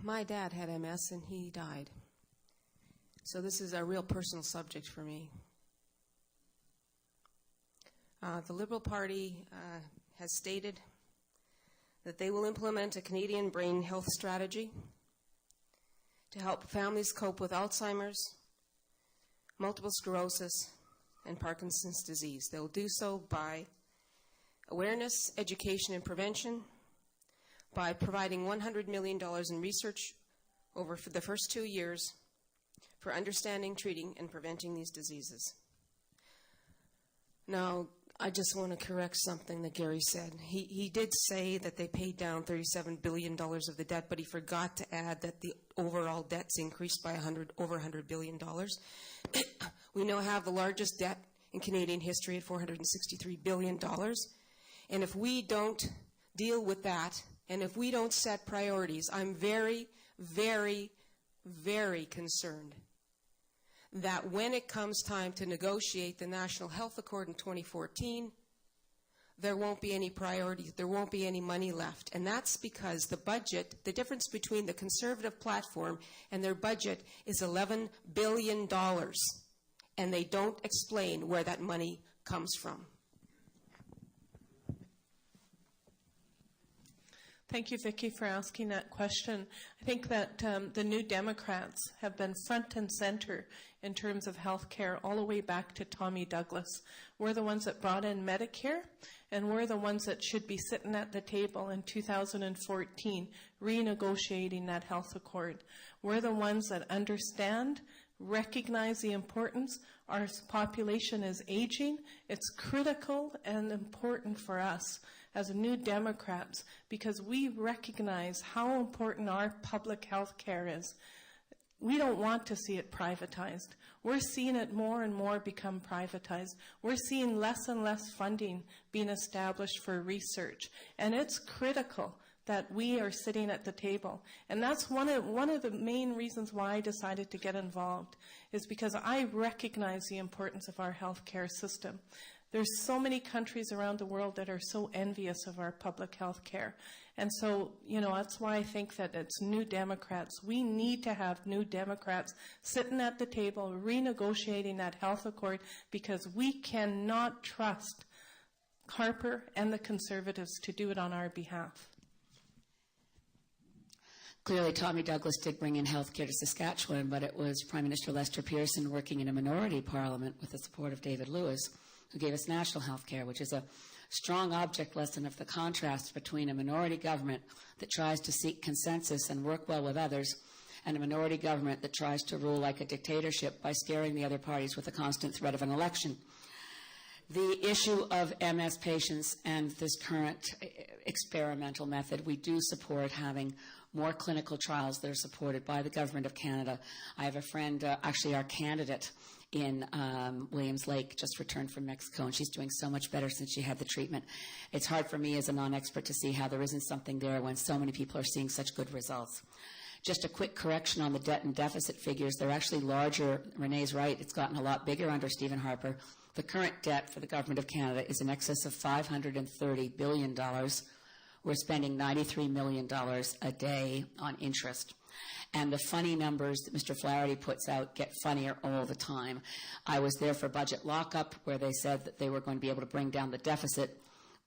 my dad had MS and he died. So this is a real personal subject for me. The Liberal Party has stated that they will implement a Canadian brain health strategy to help families cope with Alzheimer's, multiple sclerosis, and Parkinson's disease. They'll do so by awareness, education, and prevention, by providing $100 million in research over the first 2 years for understanding, treating, and preventing these diseases. Now, I just want to correct something that Gary said. He did say that they paid down $37 billion of the debt, but he forgot to add that the overall debt's increased by over $100 billion. We now have the largest debt in Canadian history at $463 billion. And if we don't deal with that, and if we don't set priorities, I'm very, very, very concerned that when it comes time to negotiate the National Health Accord in 2014, there won't be any priorities, there won't be any money left. And that's because the budget, the difference between the Conservative platform and their budget is $11 billion. And they don't explain where that money comes from. Thank you, Vicki, for asking that question. I think that the New Democrats have been front and center in terms of health care all the way back to Tommy Douglas. We're the ones that brought in Medicare, and we're the ones that should be sitting at the table in 2014 renegotiating that health accord. We're the ones that understand, recognize the importance. Our population is aging. It's critical and important for us as New Democrats because we recognize how important our public health care is. we don't want to see it privatized. We're seeing it more and more become privatized. We're seeing less and less funding being established for research. And it's critical that we are sitting at the table. And that's one of the main reasons why I decided to get involved, is because I recognize the importance of our healthcare system. There's so many countries around the world that are so envious of our public health care. And so, that's why I think that it's New Democrats. We need to have New Democrats sitting at the table, renegotiating that health accord, because we cannot trust Harper and the Conservatives to do it on our behalf. Clearly, Tommy Douglas did bring in health care to Saskatchewan, but it was Prime Minister Lester Pearson working in a minority parliament with the support of David Lewis who gave us national health care, which is a strong object lesson of the contrast between a minority government that tries to seek consensus and work well with others and a minority government that tries to rule like a dictatorship by scaring the other parties with the constant threat of an election. The issue of MS patients and this current experimental method, we do support having more clinical trials that are supported by the Government of Canada. I have a friend, actually our candidate in Williams Lake, just returned from Mexico, and she's doing so much better since she had the treatment. It's hard for me as a non-expert to see how there isn't something there when so many people are seeing such good results. Just a quick correction on the debt and deficit figures. They're actually larger. Renee's right. It's gotten a lot bigger under Stephen Harper. The current debt for the Government of Canada is in excess of $530 billion. We're spending $93 million a day on interest. And the funny numbers that Mr. Flaherty puts out get funnier all the time. I was there for budget lockup, where they said that they were going to be able to bring down the deficit,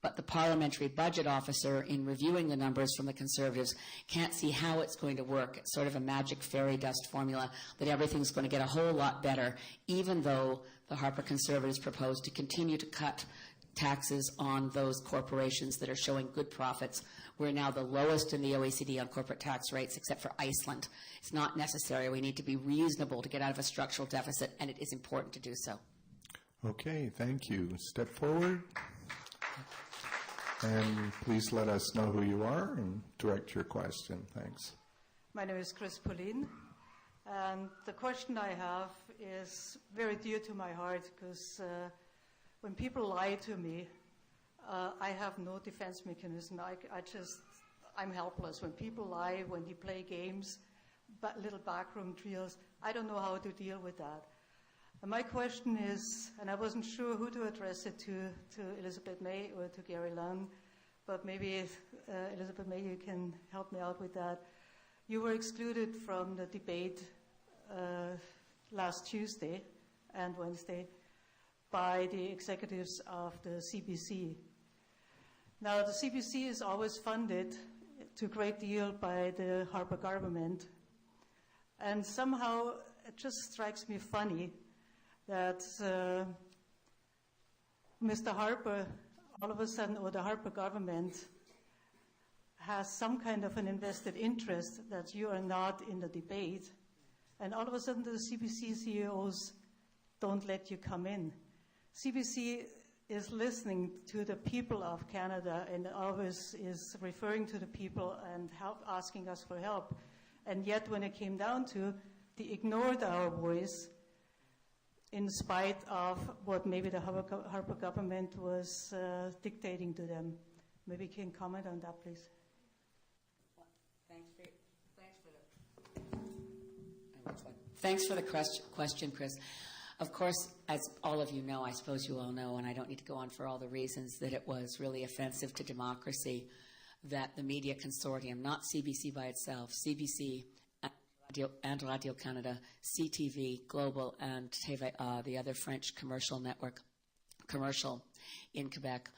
but the parliamentary budget officer, in reviewing the numbers from the Conservatives, can't see how it's going to work. It's sort of a magic fairy dust formula that everything's going to get a whole lot better, even though the Harper Conservatives propose to continue to cut taxes on those corporations that are showing good profits. We're now the lowest in the OECD on corporate tax rates, except for Iceland. It's not necessary. We need to be reasonable to get out of a structural deficit, and it is important to do so. Okay, thank you. Step forward. And please let us know who you are and direct your question. Thanks. My name is Chris Pauline, and the question I have is very dear to my heart, because when people lie to me, I have no defense mechanism. I'm helpless. When people lie, when they play games, little backroom deals, I don't know how to deal with that. And my question is, and I wasn't sure who to address it to Elizabeth May or to Gary Lunn, but maybe Elizabeth May, you can help me out with that. You were excluded from the debate last Tuesday and Wednesday by the executives of the CBC. Now, the CBC is always funded to a great deal by the Harper government, and somehow it just strikes me funny that Mr. Harper, all of a sudden, or the Harper government, has some kind of an invested interest that you are not in the debate, and all of a sudden the CBC CEOs don't let you come in. CBC is listening to the people of Canada and always is referring to the people and asking us for help. And yet when it came down to, they ignored our voice in spite of what maybe the Harper government was dictating to them. Maybe you can comment on that, please. Thanks for the question, Chris. Of course, as all of you know, I suppose you all know, and I don't need to go on for all the reasons, that it was really offensive to democracy that the media consortium, not CBC by itself, CBC and Radio Canada, CTV, Global, and TVA, the other French commercial network, commercial in Quebec,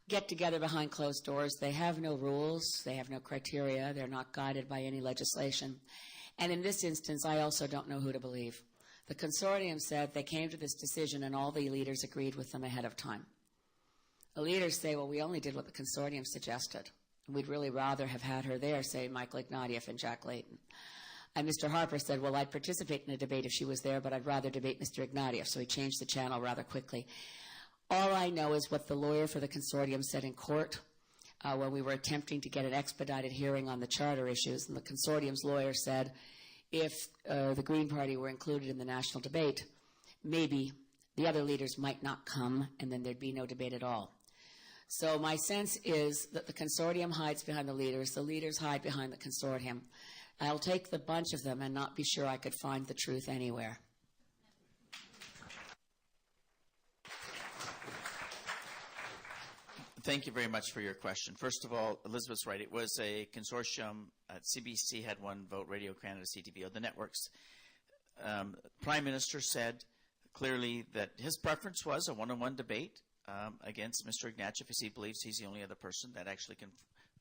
get together behind closed doors. They have no rules. They have no criteria. They're not guided by any legislation. And in this instance, I also don't know who to believe. The consortium said they came to this decision and all the leaders agreed with them ahead of time. The leaders say, well, we only did what the consortium suggested. We'd really rather have had her there, say Michael Ignatieff and Jack Layton. And Mr. Harper said, well, I'd participate in a debate if she was there, but I'd rather debate Mr. Ignatieff. So he changed the channel rather quickly. All I know is what the lawyer for the consortium said in court when we were attempting to get an expedited hearing on the charter issues. And the consortium's lawyer said, if the Green Party were included in the national debate, maybe the other leaders might not come, and then there'd be no debate at all. So my sense is that the consortium hides behind the leaders hide behind the consortium. I'll take the bunch of them and not be sure I could find the truth anywhere. Thank you very much for your question. First of all, Elizabeth's right. It was a consortium. CBC had one vote, Radio Canada, CTV, the networks. Prime Minister said clearly that his preference was a one-on-one debate against Mr. Ignatieff, as he believes he's the only other person that actually can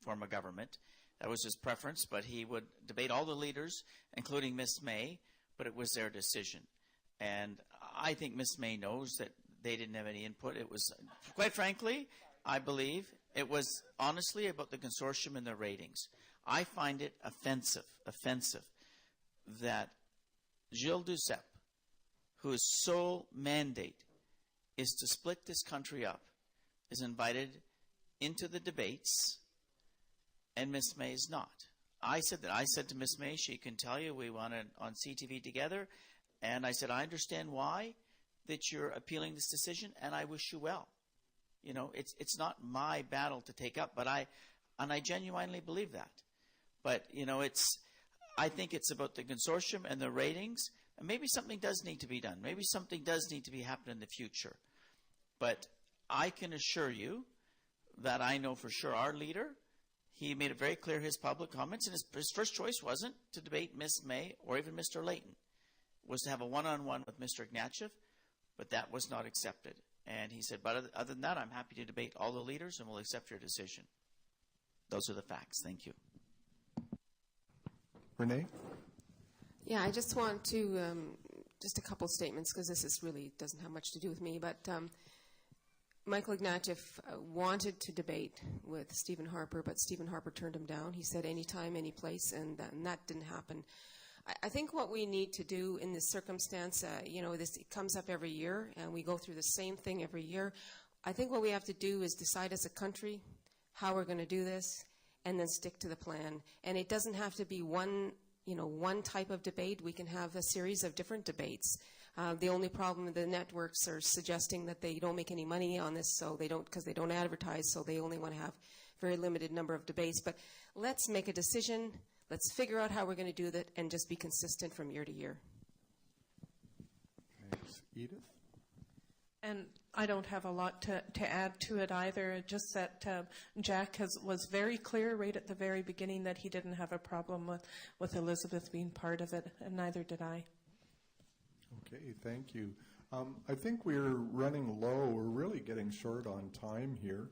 form a government. That was his preference, but he would debate all the leaders, including Miss May, but it was their decision. And I think Miss May knows that they didn't have any input. It was, quite frankly, I believe, it was honestly about the consortium and their ratings. I find it offensive that Gilles Duceppe, whose sole mandate is to split this country up, is invited into the debates, and Miss May is not. I said that. I said to Miss May, she can tell you we want it on CTV together, and I said, I understand why that you're appealing this decision, and I wish you well. You know, it's not my battle to take up, but I genuinely believe that. But, you know, I think it's about the consortium and the ratings, and maybe something does need to be done. Maybe something does need to be happening in the future. But I can assure you that I know for sure our leader, he made it very clear his public comments, and his first choice wasn't to debate Miss May or even Mr. Layton. It was to have a one-on-one with Mr. Ignatieff, but that was not accepted. And he said, but other than that, I'm happy to debate all the leaders and we'll accept your decision. Those are the facts. Thank you. Renee? Yeah, I just want to, just a couple statements, because this really doesn't have much to do with me, but Michael Ignatieff wanted to debate with Stephen Harper, but Stephen Harper turned him down. He said anytime, any place, and that didn't happen. I think what we need to do in this circumstance, you know, it comes up every year, and we go through the same thing every year. I think what we have to do is decide as a country how we're going to do this, and then stick to the plan. And it doesn't have to be one type of debate. We can have a series of different debates. The only problem, the networks are suggesting that they don't make any money on this, so they don't, because they don't advertise, so they only want to have a very limited number of debates. But let's make a decision. Let's figure out how we're going to do that and just be consistent from year to year. Thanks. Edith? And I don't have a lot to add to it either, just that Jack was very clear right at the very beginning that he didn't have a problem with Elizabeth being part of it, and neither did I. Okay, thank you. I think we're running low. We're really getting short on time here.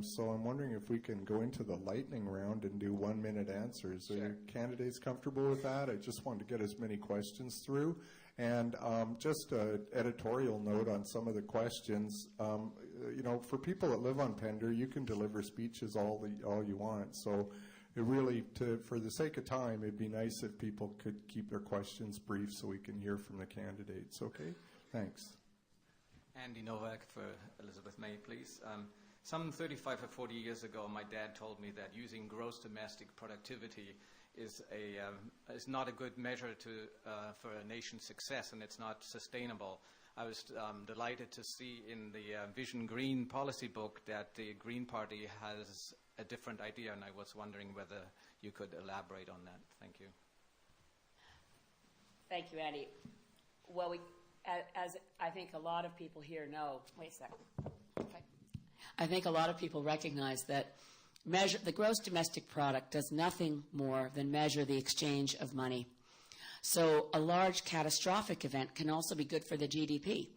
So I'm wondering if we can go into the lightning round and do 1-minute answers. Sure. Are candidates comfortable with that? I just want to get as many questions through. And just an editorial note on some of the questions. You know, for people that live on Pender, you can deliver speeches all you want. So it really, for the sake of time, it'd be nice if people could keep their questions brief so we can hear from the candidates. Okay? Thanks. Andy Novak for Elizabeth May, please. Some 35 or 40 years ago, my dad told me that using gross domestic productivity is not a good measure for a nation's success, and it's not sustainable. I was delighted to see in the Vision Green policy book that the Green Party has a different idea, and I was wondering whether you could elaborate on that. Thank you. Thank you, Andy. Well, as I think a lot of people here know, wait a second. Okay. I think a lot of people recognize that the gross domestic product does nothing more than measure the exchange of money. So a large catastrophic event can also be good for the GDP.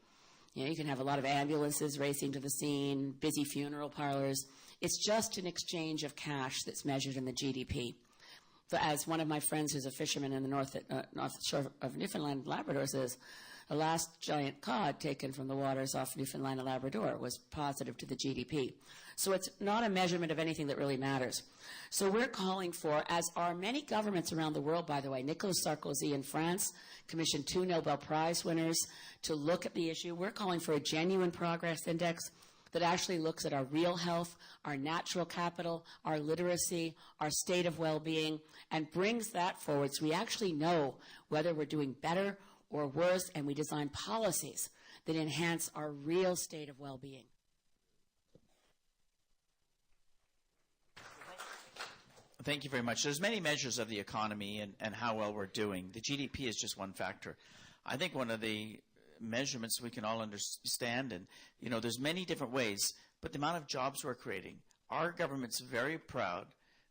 You know, you can have a lot of ambulances racing to the scene, busy funeral parlors. It's just an exchange of cash that's measured in the GDP. So as one of my friends who's a fisherman in the north shore of Newfoundland and Labrador says, the last giant cod taken from the waters off Newfoundland and Labrador was positive to the GDP. So it's not a measurement of anything that really matters. So we're calling for, as are many governments around the world, by the way, Nicolas Sarkozy in France commissioned 2 Nobel Prize winners to look at the issue. We're calling for a genuine progress index that actually looks at our real health, our natural capital, our literacy, our state of well-being, and brings that forward so we actually know whether we're doing better or worse, and we design policies that enhance our real state of well-being. Thank you very much. There's many measures of the economy and how well we're doing. The GDP is just one factor. I think one of the measurements we can all understand, and there's many different ways, but the amount of jobs we're creating. Our government's very proud,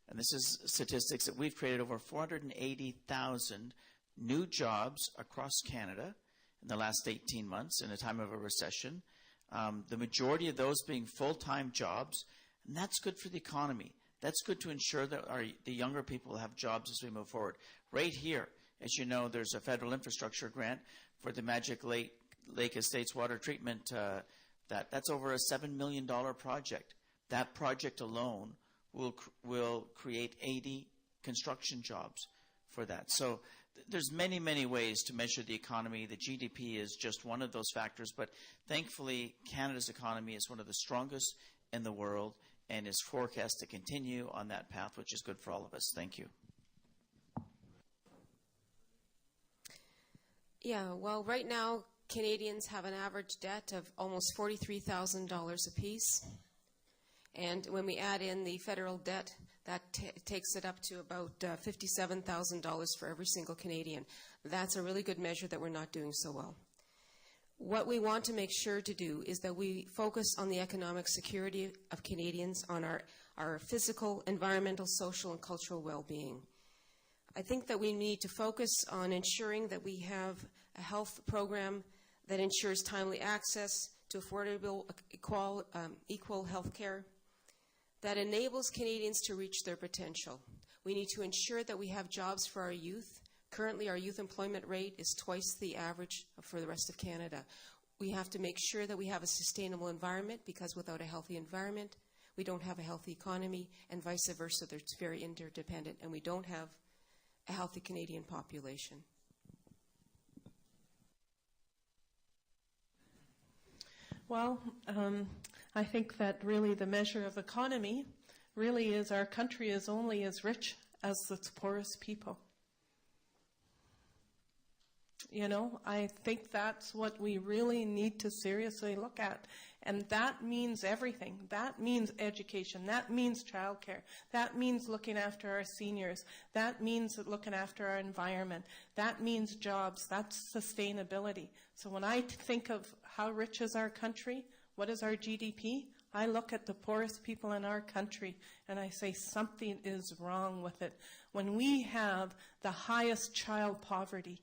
and this is statistics, that we've created over 480,000 new jobs across Canada in the last 18 months in a time of a recession. The majority of those being full-time jobs, and that's good for the economy. That's good to ensure that the younger people have jobs as we move forward. Right here, as you know, there's a federal infrastructure grant for the Magic Lake Estates water treatment. That's over a $7 million project. That project alone will create 80 construction jobs for that. So there's many, many ways to measure the economy. The GDP is just one of those factors, but thankfully Canada's economy is one of the strongest in the world and is forecast to continue on that path, which is good for all of us. Thank you. Yeah, well, right now, Canadians have an average debt of almost $43,000 apiece. And when we add in the federal debt, that takes it up to about $57,000 for every single Canadian. That's a really good measure that we're not doing so well. What we want to make sure to do is that we focus on the economic security of Canadians, on our physical, environmental, social, and cultural well-being. I think that we need to focus on ensuring that we have a health program that ensures timely access to affordable, equal health care, that enables Canadians to reach their potential. We need to ensure that we have jobs for our youth. Currently, our youth employment rate is twice the average for the rest of Canada. We have to make sure that we have a sustainable environment, because without a healthy environment, we don't have a healthy economy, and vice versa. They're very interdependent, and we don't have a healthy Canadian population. Well, I think that really the measure of economy really is our country is only as rich as its poorest people. I think that's what we really need to seriously look at. And that means everything. That means education. That means childcare. That means looking after our seniors. That means looking after our environment. That means jobs. That's sustainability. So when I think of how rich is our country, what is our GDP, I look at the poorest people in our country and I say something is wrong with it. When we have the highest child poverty,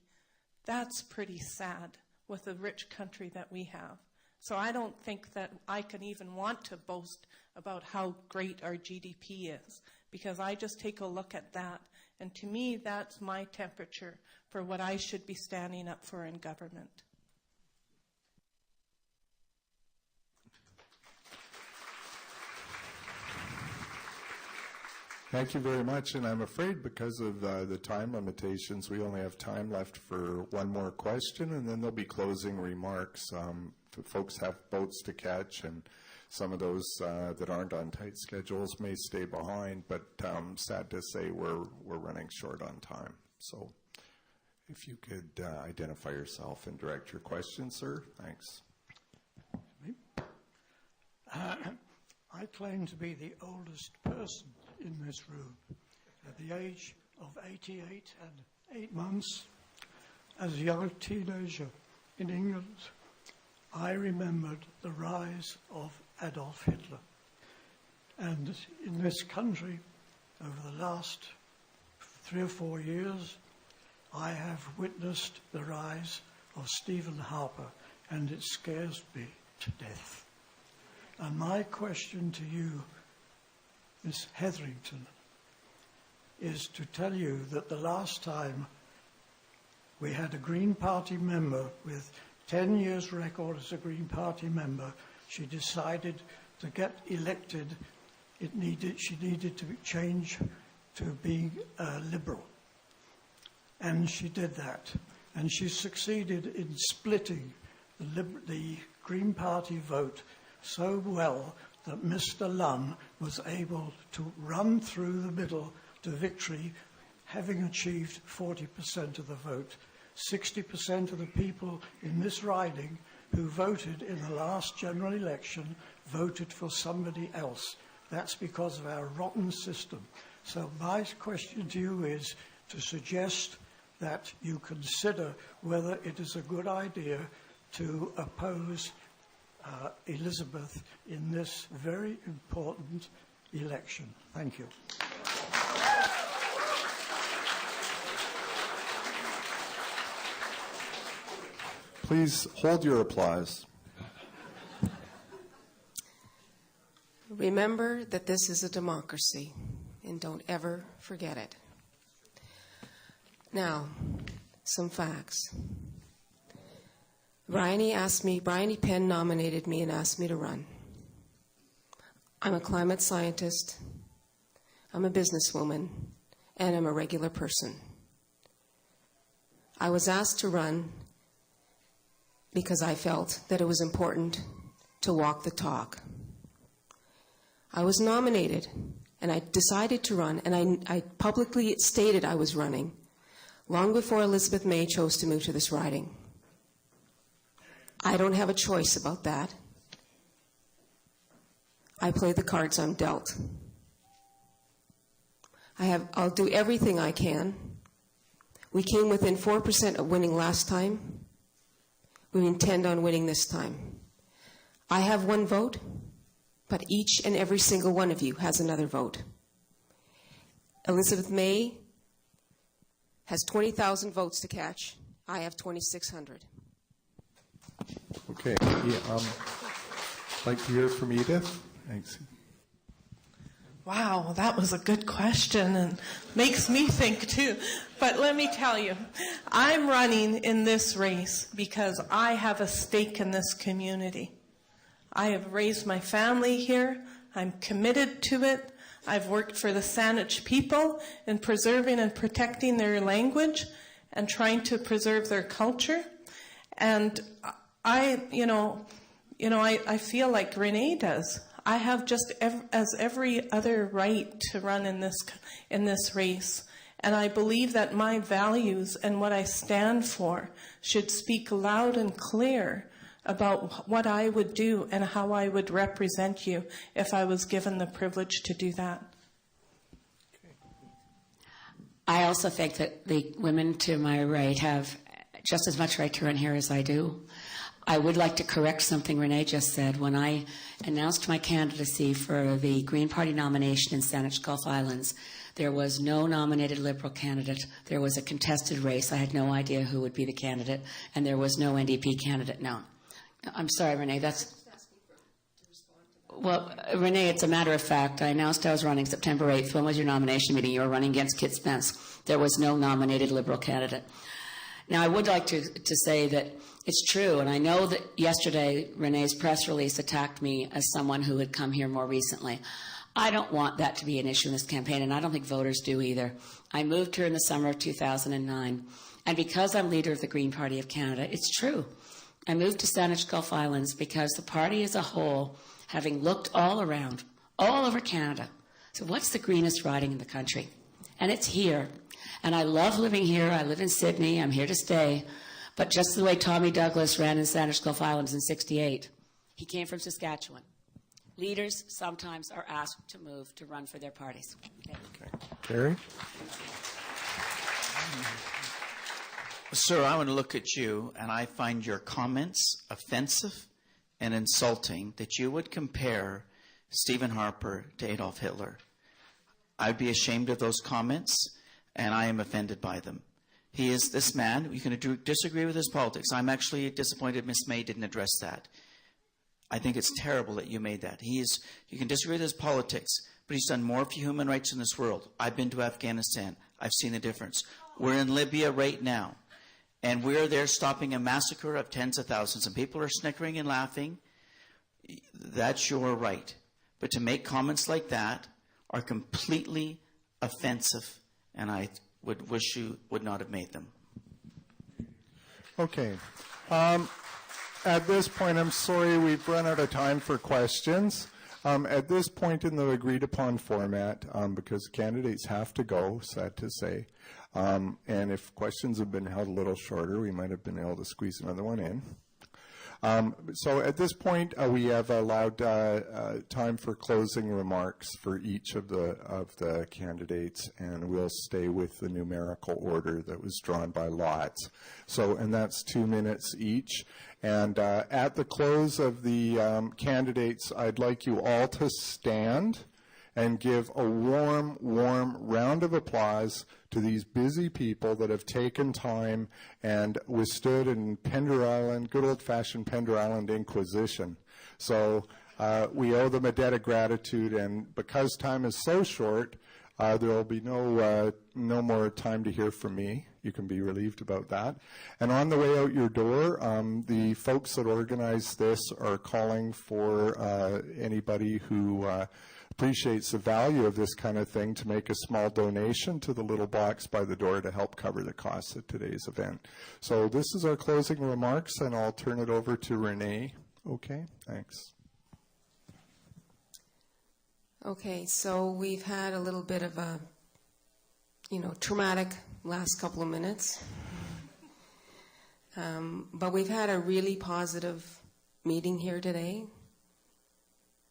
that's pretty sad with the rich country that we have. So I don't think that I can even want to boast about how great our GDP is, because I just take a look at that. And to me, that's my temperature for what I should be standing up for in government. Thank you very much, and I'm afraid because of the time limitations, we only have time left for one more question, and then there'll be closing remarks. Folks have boats to catch, and some of those that aren't on tight schedules may stay behind, but sad to say we're running short on time. So if you could identify yourself and direct your question, sir. Thanks. I claim to be the oldest person in this room. At the age of 88 and 8 months, as a young teenager in England, I remembered the rise of Adolf Hitler. And in this country, over the last 3 or 4 years, I have witnessed the rise of Stephen Harper, and it scares me to death. And my question to you, Miss Hetherington, is to tell you that the last time we had a Green Party member with 10 years record as a Green Party member, she decided to get elected. She needed to change to being liberal. And she did that. And she succeeded in splitting the Green Party vote so well that Mr. Lunn was able to run through the middle to victory, having achieved 40% of the vote. 60% of the people in this riding who voted in the last general election voted for somebody else. That's because of our rotten system. So my question to you is to suggest that you consider whether it is a good idea to oppose Elizabeth in this very important election. Thank you. Please hold your applause. Remember that this is a democracy, and don't ever forget it. Now, some facts. Bryony Penn nominated me and asked me to run. I'm a climate scientist, I'm a businesswoman, and I'm a regular person. I was asked to run because I felt that it was important to walk the talk. I was nominated, and I decided to run, and I publicly stated I was running long before Elizabeth May chose to move to this riding. I don't have a choice about that. I play the cards I'm dealt. I'll do everything I can. We came within 4% of winning last time. We intend on winning this time. I have one vote, but each and every single one of you has another vote. Elizabeth May has 20,000 votes to catch. I have 2,600. Okay. Yeah, I'd like to hear from Edith. Thanks. Wow, that was a good question and makes me think too. But let me tell you, I'm running in this race because I have a stake in this community. I have raised my family here. I'm committed to it. I've worked for the Saanich people in preserving and protecting their language and trying to preserve their culture. And I feel like Renee does. I have just as every other right to run in this race. And I believe that my values and what I stand for should speak loud and clear about what I would do and how I would represent you if I was given the privilege to do that. I also think that the women to my right have just as much right to run here as I do. I would like to correct something Renee just said. When I announced my candidacy for the Green Party nomination in Saanich-Gulf Islands, there was no nominated Liberal candidate. There was a contested race. I had no idea who would be the candidate, and there was no NDP candidate. No. I'm sorry, Renee. Well, Renee, it's a matter of fact. I announced I was running September 8th. When was your nomination meeting? You were running against Kit Spence. There was no nominated Liberal candidate. Now, I would like to say that it's true, and I know that yesterday Renee's press release attacked me as someone who had come here more recently. I don't want that to be an issue in this campaign, and I don't think voters do either. I moved here in the summer of 2009, and because I'm leader of the Green Party of Canada, it's true. I moved to Saanich-Gulf Islands because the party as a whole, having looked all around, all over Canada, so what's the greenest riding in the country? And it's here. And I love living here. I live in Sydney. I'm here to stay. But just the way Tommy Douglas ran in Saanich-Gulf Islands in '68, he came from Saskatchewan. Leaders sometimes are asked to move to run for their parties. Okay. Gary? Sir, I want to look at you, and I find your comments offensive and insulting that you would compare Stephen Harper to Adolf Hitler. I'd be ashamed of those comments, and I am offended by them. He is this man. You can disagree with his politics. I'm actually disappointed Miss May didn't address that. I think it's terrible that you made that. You can disagree with his politics, but he's done more for human rights in this world. I've been to Afghanistan. I've seen the difference. We're in Libya right now, and we're there stopping a massacre of tens of thousands, and people are snickering and laughing. That's your right. But to make comments like that are completely offensive, and I would wish you would not have made them. Okay. At this point, I'm sorry, we've run out of time for questions. At this point in the agreed-upon format, because candidates have to go, sad to say, and if questions have been held a little shorter, we might have been able to squeeze another one in. So at this point, we have allowed time for closing remarks for each of the candidates, and we'll stay with the numerical order that was drawn by lots. So, and that's 2 minutes each. And at the close of the candidates, I'd like you all to stand and give a warm, warm round of applause to these busy people that have taken time and withstood in Pender Island, good old-fashioned Pender Island Inquisition. So we owe them a debt of gratitude, and because time is so short, there will be no more time to hear from me. You can be relieved about that. And on the way out your door, the folks that organized this are calling for anybody who appreciates the value of this kind of thing to make a small donation to the little box by the door to help cover the costs of today's event. So this is our closing remarks, and I'll turn it over to Renee. Okay, thanks. Okay, so we've had a little bit of a, traumatic last couple of minutes. But we've had a really positive meeting here today.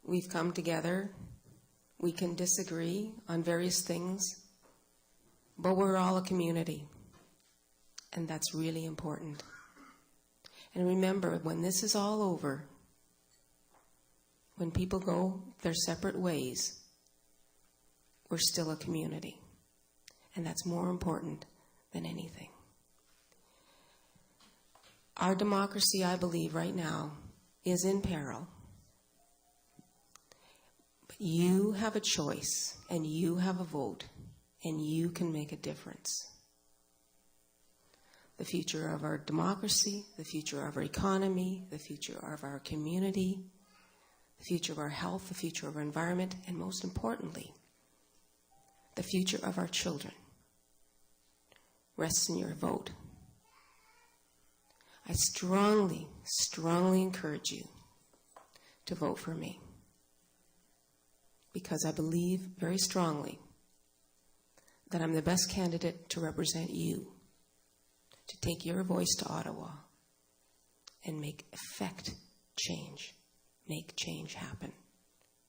We've come together. We can disagree on various things, but we're all a community, and that's really important. And remember, when this is all over, when people go their separate ways, we're still a community, and that's more important than anything. Our democracy, I believe, right now is in peril. You have a choice, and you have a vote, and you can make a difference. The future of our democracy, the future of our economy, the future of our community, the future of our health, the future of our environment, and most importantly, the future of our children rests in your vote. I strongly, strongly encourage you to vote for me, because I believe very strongly that I'm the best candidate to represent you, to take your voice to Ottawa and affect change, make change happen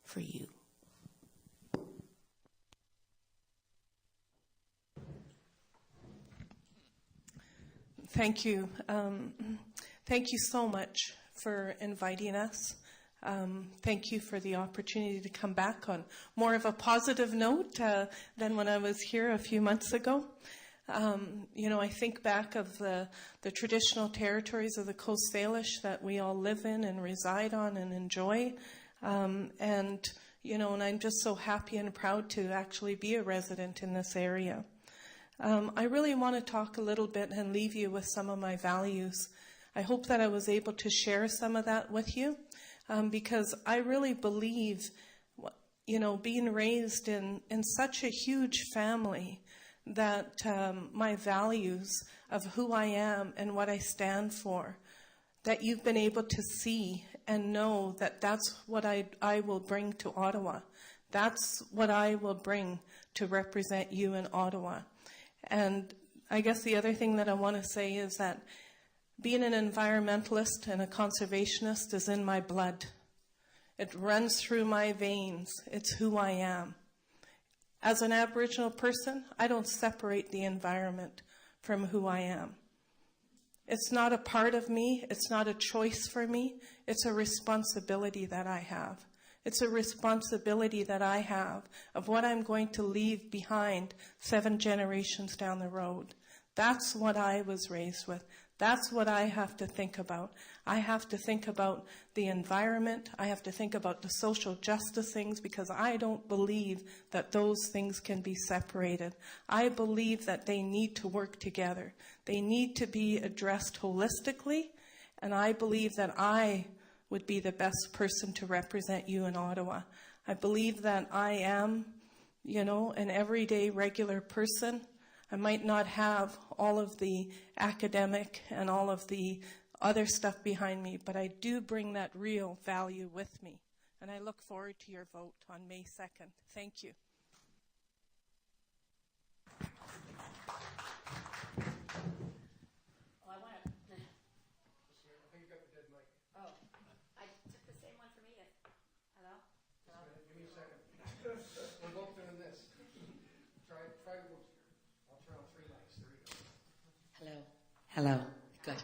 for you. Thank you. Thank you so much for inviting us. Thank you for the opportunity to come back on more of a positive note than when I was here a few months ago. I think back of the traditional territories of the Coast Salish that we all live in and reside on and enjoy. And I'm just so happy and proud to actually be a resident in this area. I really want to talk a little bit and leave you with some of my values. I hope that I was able to share some of that with you. Because I really believe, being raised in such a huge family, that my values of who I am and what I stand for, that you've been able to see and know that that's what I will bring to Ottawa. That's what I will bring to represent you in Ottawa. And I guess the other thing that I want to say is that being an environmentalist and a conservationist is in my blood. It runs through my veins. It's who I am. As an Aboriginal person, I don't separate the environment from who I am. It's not a part of me. It's not a choice for me. It's a responsibility that I have. It's a responsibility that I have of what I'm going to leave behind 7 generations down the road. That's what I was raised with. That's what I have to think about. I have to think about the environment. I have to think about the social justice things, because I don't believe that those things can be separated. I believe that they need to work together. They need to be addressed holistically, and I believe that I would be the best person to represent you in Ottawa. I believe that I am, an everyday regular person. I might not have all of the academic and all of the other stuff behind me, but I do bring that real value with me. And I look forward to your vote on May 2nd. Thank you. Hello. Good.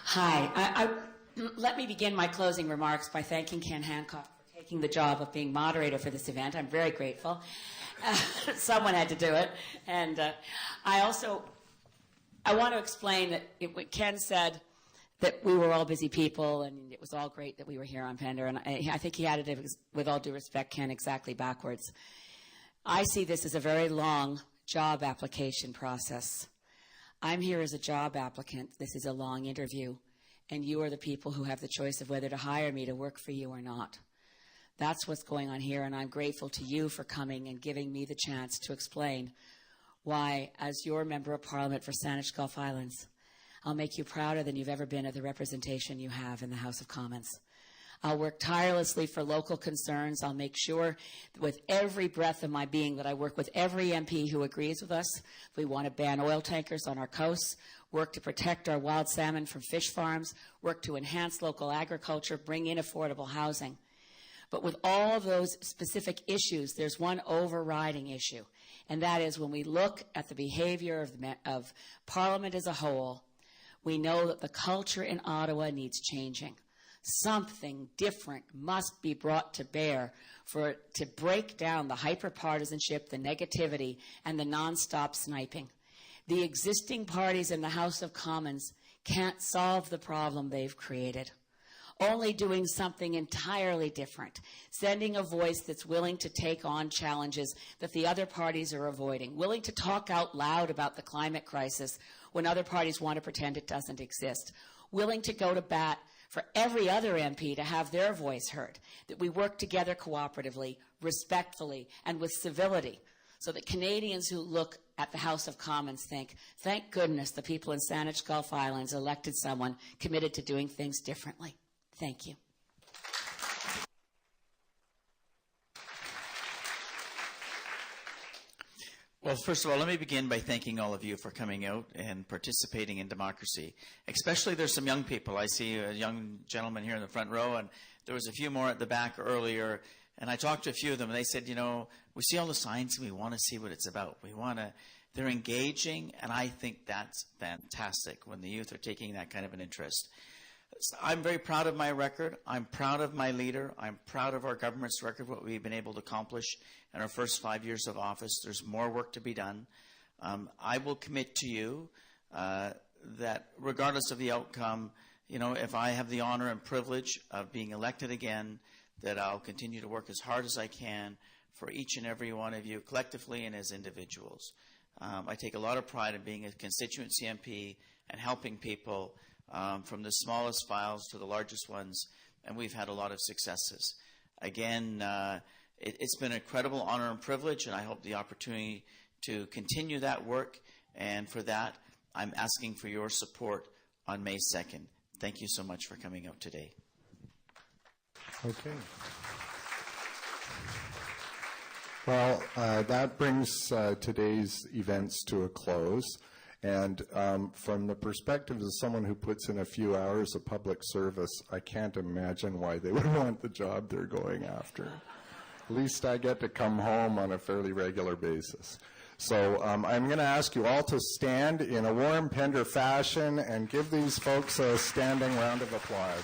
Hi. Let me begin my closing remarks by thanking Ken Hancock for taking the job of being moderator for this event. I'm very grateful. Someone had to do it. And I want to explain that Ken said that we were all busy people and it was all great that we were here on Pender. And I think he had it, with all due respect, Ken, exactly backwards. I see this as a very long job application process. I'm here as a job applicant. This is a long interview, and you are the people who have the choice of whether to hire me to work for you or not. That's what's going on here, and I'm grateful to you for coming and giving me the chance to explain why, as your Member of Parliament for Saanich-Gulf Islands, I'll make you prouder than you've ever been of the representation you have in the House of Commons. I'll work tirelessly for local concerns. I'll make sure with every breath of my being that I work with every MP who agrees with us. We want to ban oil tankers on our coasts, work to protect our wild salmon from fish farms, work to enhance local agriculture, bring in affordable housing. But with all those specific issues, there's one overriding issue, and that is when we look at the behavior of Parliament as a whole, we know that the culture in Ottawa needs changing. Something different must be brought to bear to break down the hyper-partisanship, the negativity, and the non-stop sniping. The existing parties in the House of Commons can't solve the problem they've created. Only doing something entirely different, sending a voice that's willing to take on challenges that the other parties are avoiding, willing to talk out loud about the climate crisis when other parties want to pretend it doesn't exist, willing to go to bat for every other MP to have their voice heard, that we work together cooperatively, respectfully, and with civility, so that Canadians who look at the House of Commons think, thank goodness the people in Saanich-Gulf Islands elected someone committed to doing things differently. Thank you. Well, first of all, let me begin by thanking all of you for coming out and participating in democracy. Especially there's some young people. I see a young gentleman here in the front row, and there was a few more at the back earlier. And I talked to a few of them, and they said, you know, we see all the signs, and we want to see what it's about. They're engaging, and I think that's fantastic when the youth are taking that kind of an interest. I'm very proud of my record. I'm proud of my leader. I'm proud of our government's record, what we've been able to accomplish in our first 5 years of office. There's more work to be done. I will commit to you that regardless of the outcome, you know, if I have the honor and privilege of being elected again, that I'll continue to work as hard as I can for each and every one of you collectively and as individuals. I take a lot of pride in being a constituency MP and helping people from the smallest files to the largest ones, and we've had a lot of successes. Again, it's been an incredible honor and privilege, and I hope the opportunity to continue that work, and for that, I'm asking for your support on May 2nd. Thank you so much for coming out today. Okay. Well, that brings today's events to a close. And from the perspective of someone who puts in a few hours of public service, I can't imagine why they would want the job they're going after. At least I get to come home on a fairly regular basis. So I'm going to ask you all to stand in a warm Pender fashion and give these folks a standing round of applause.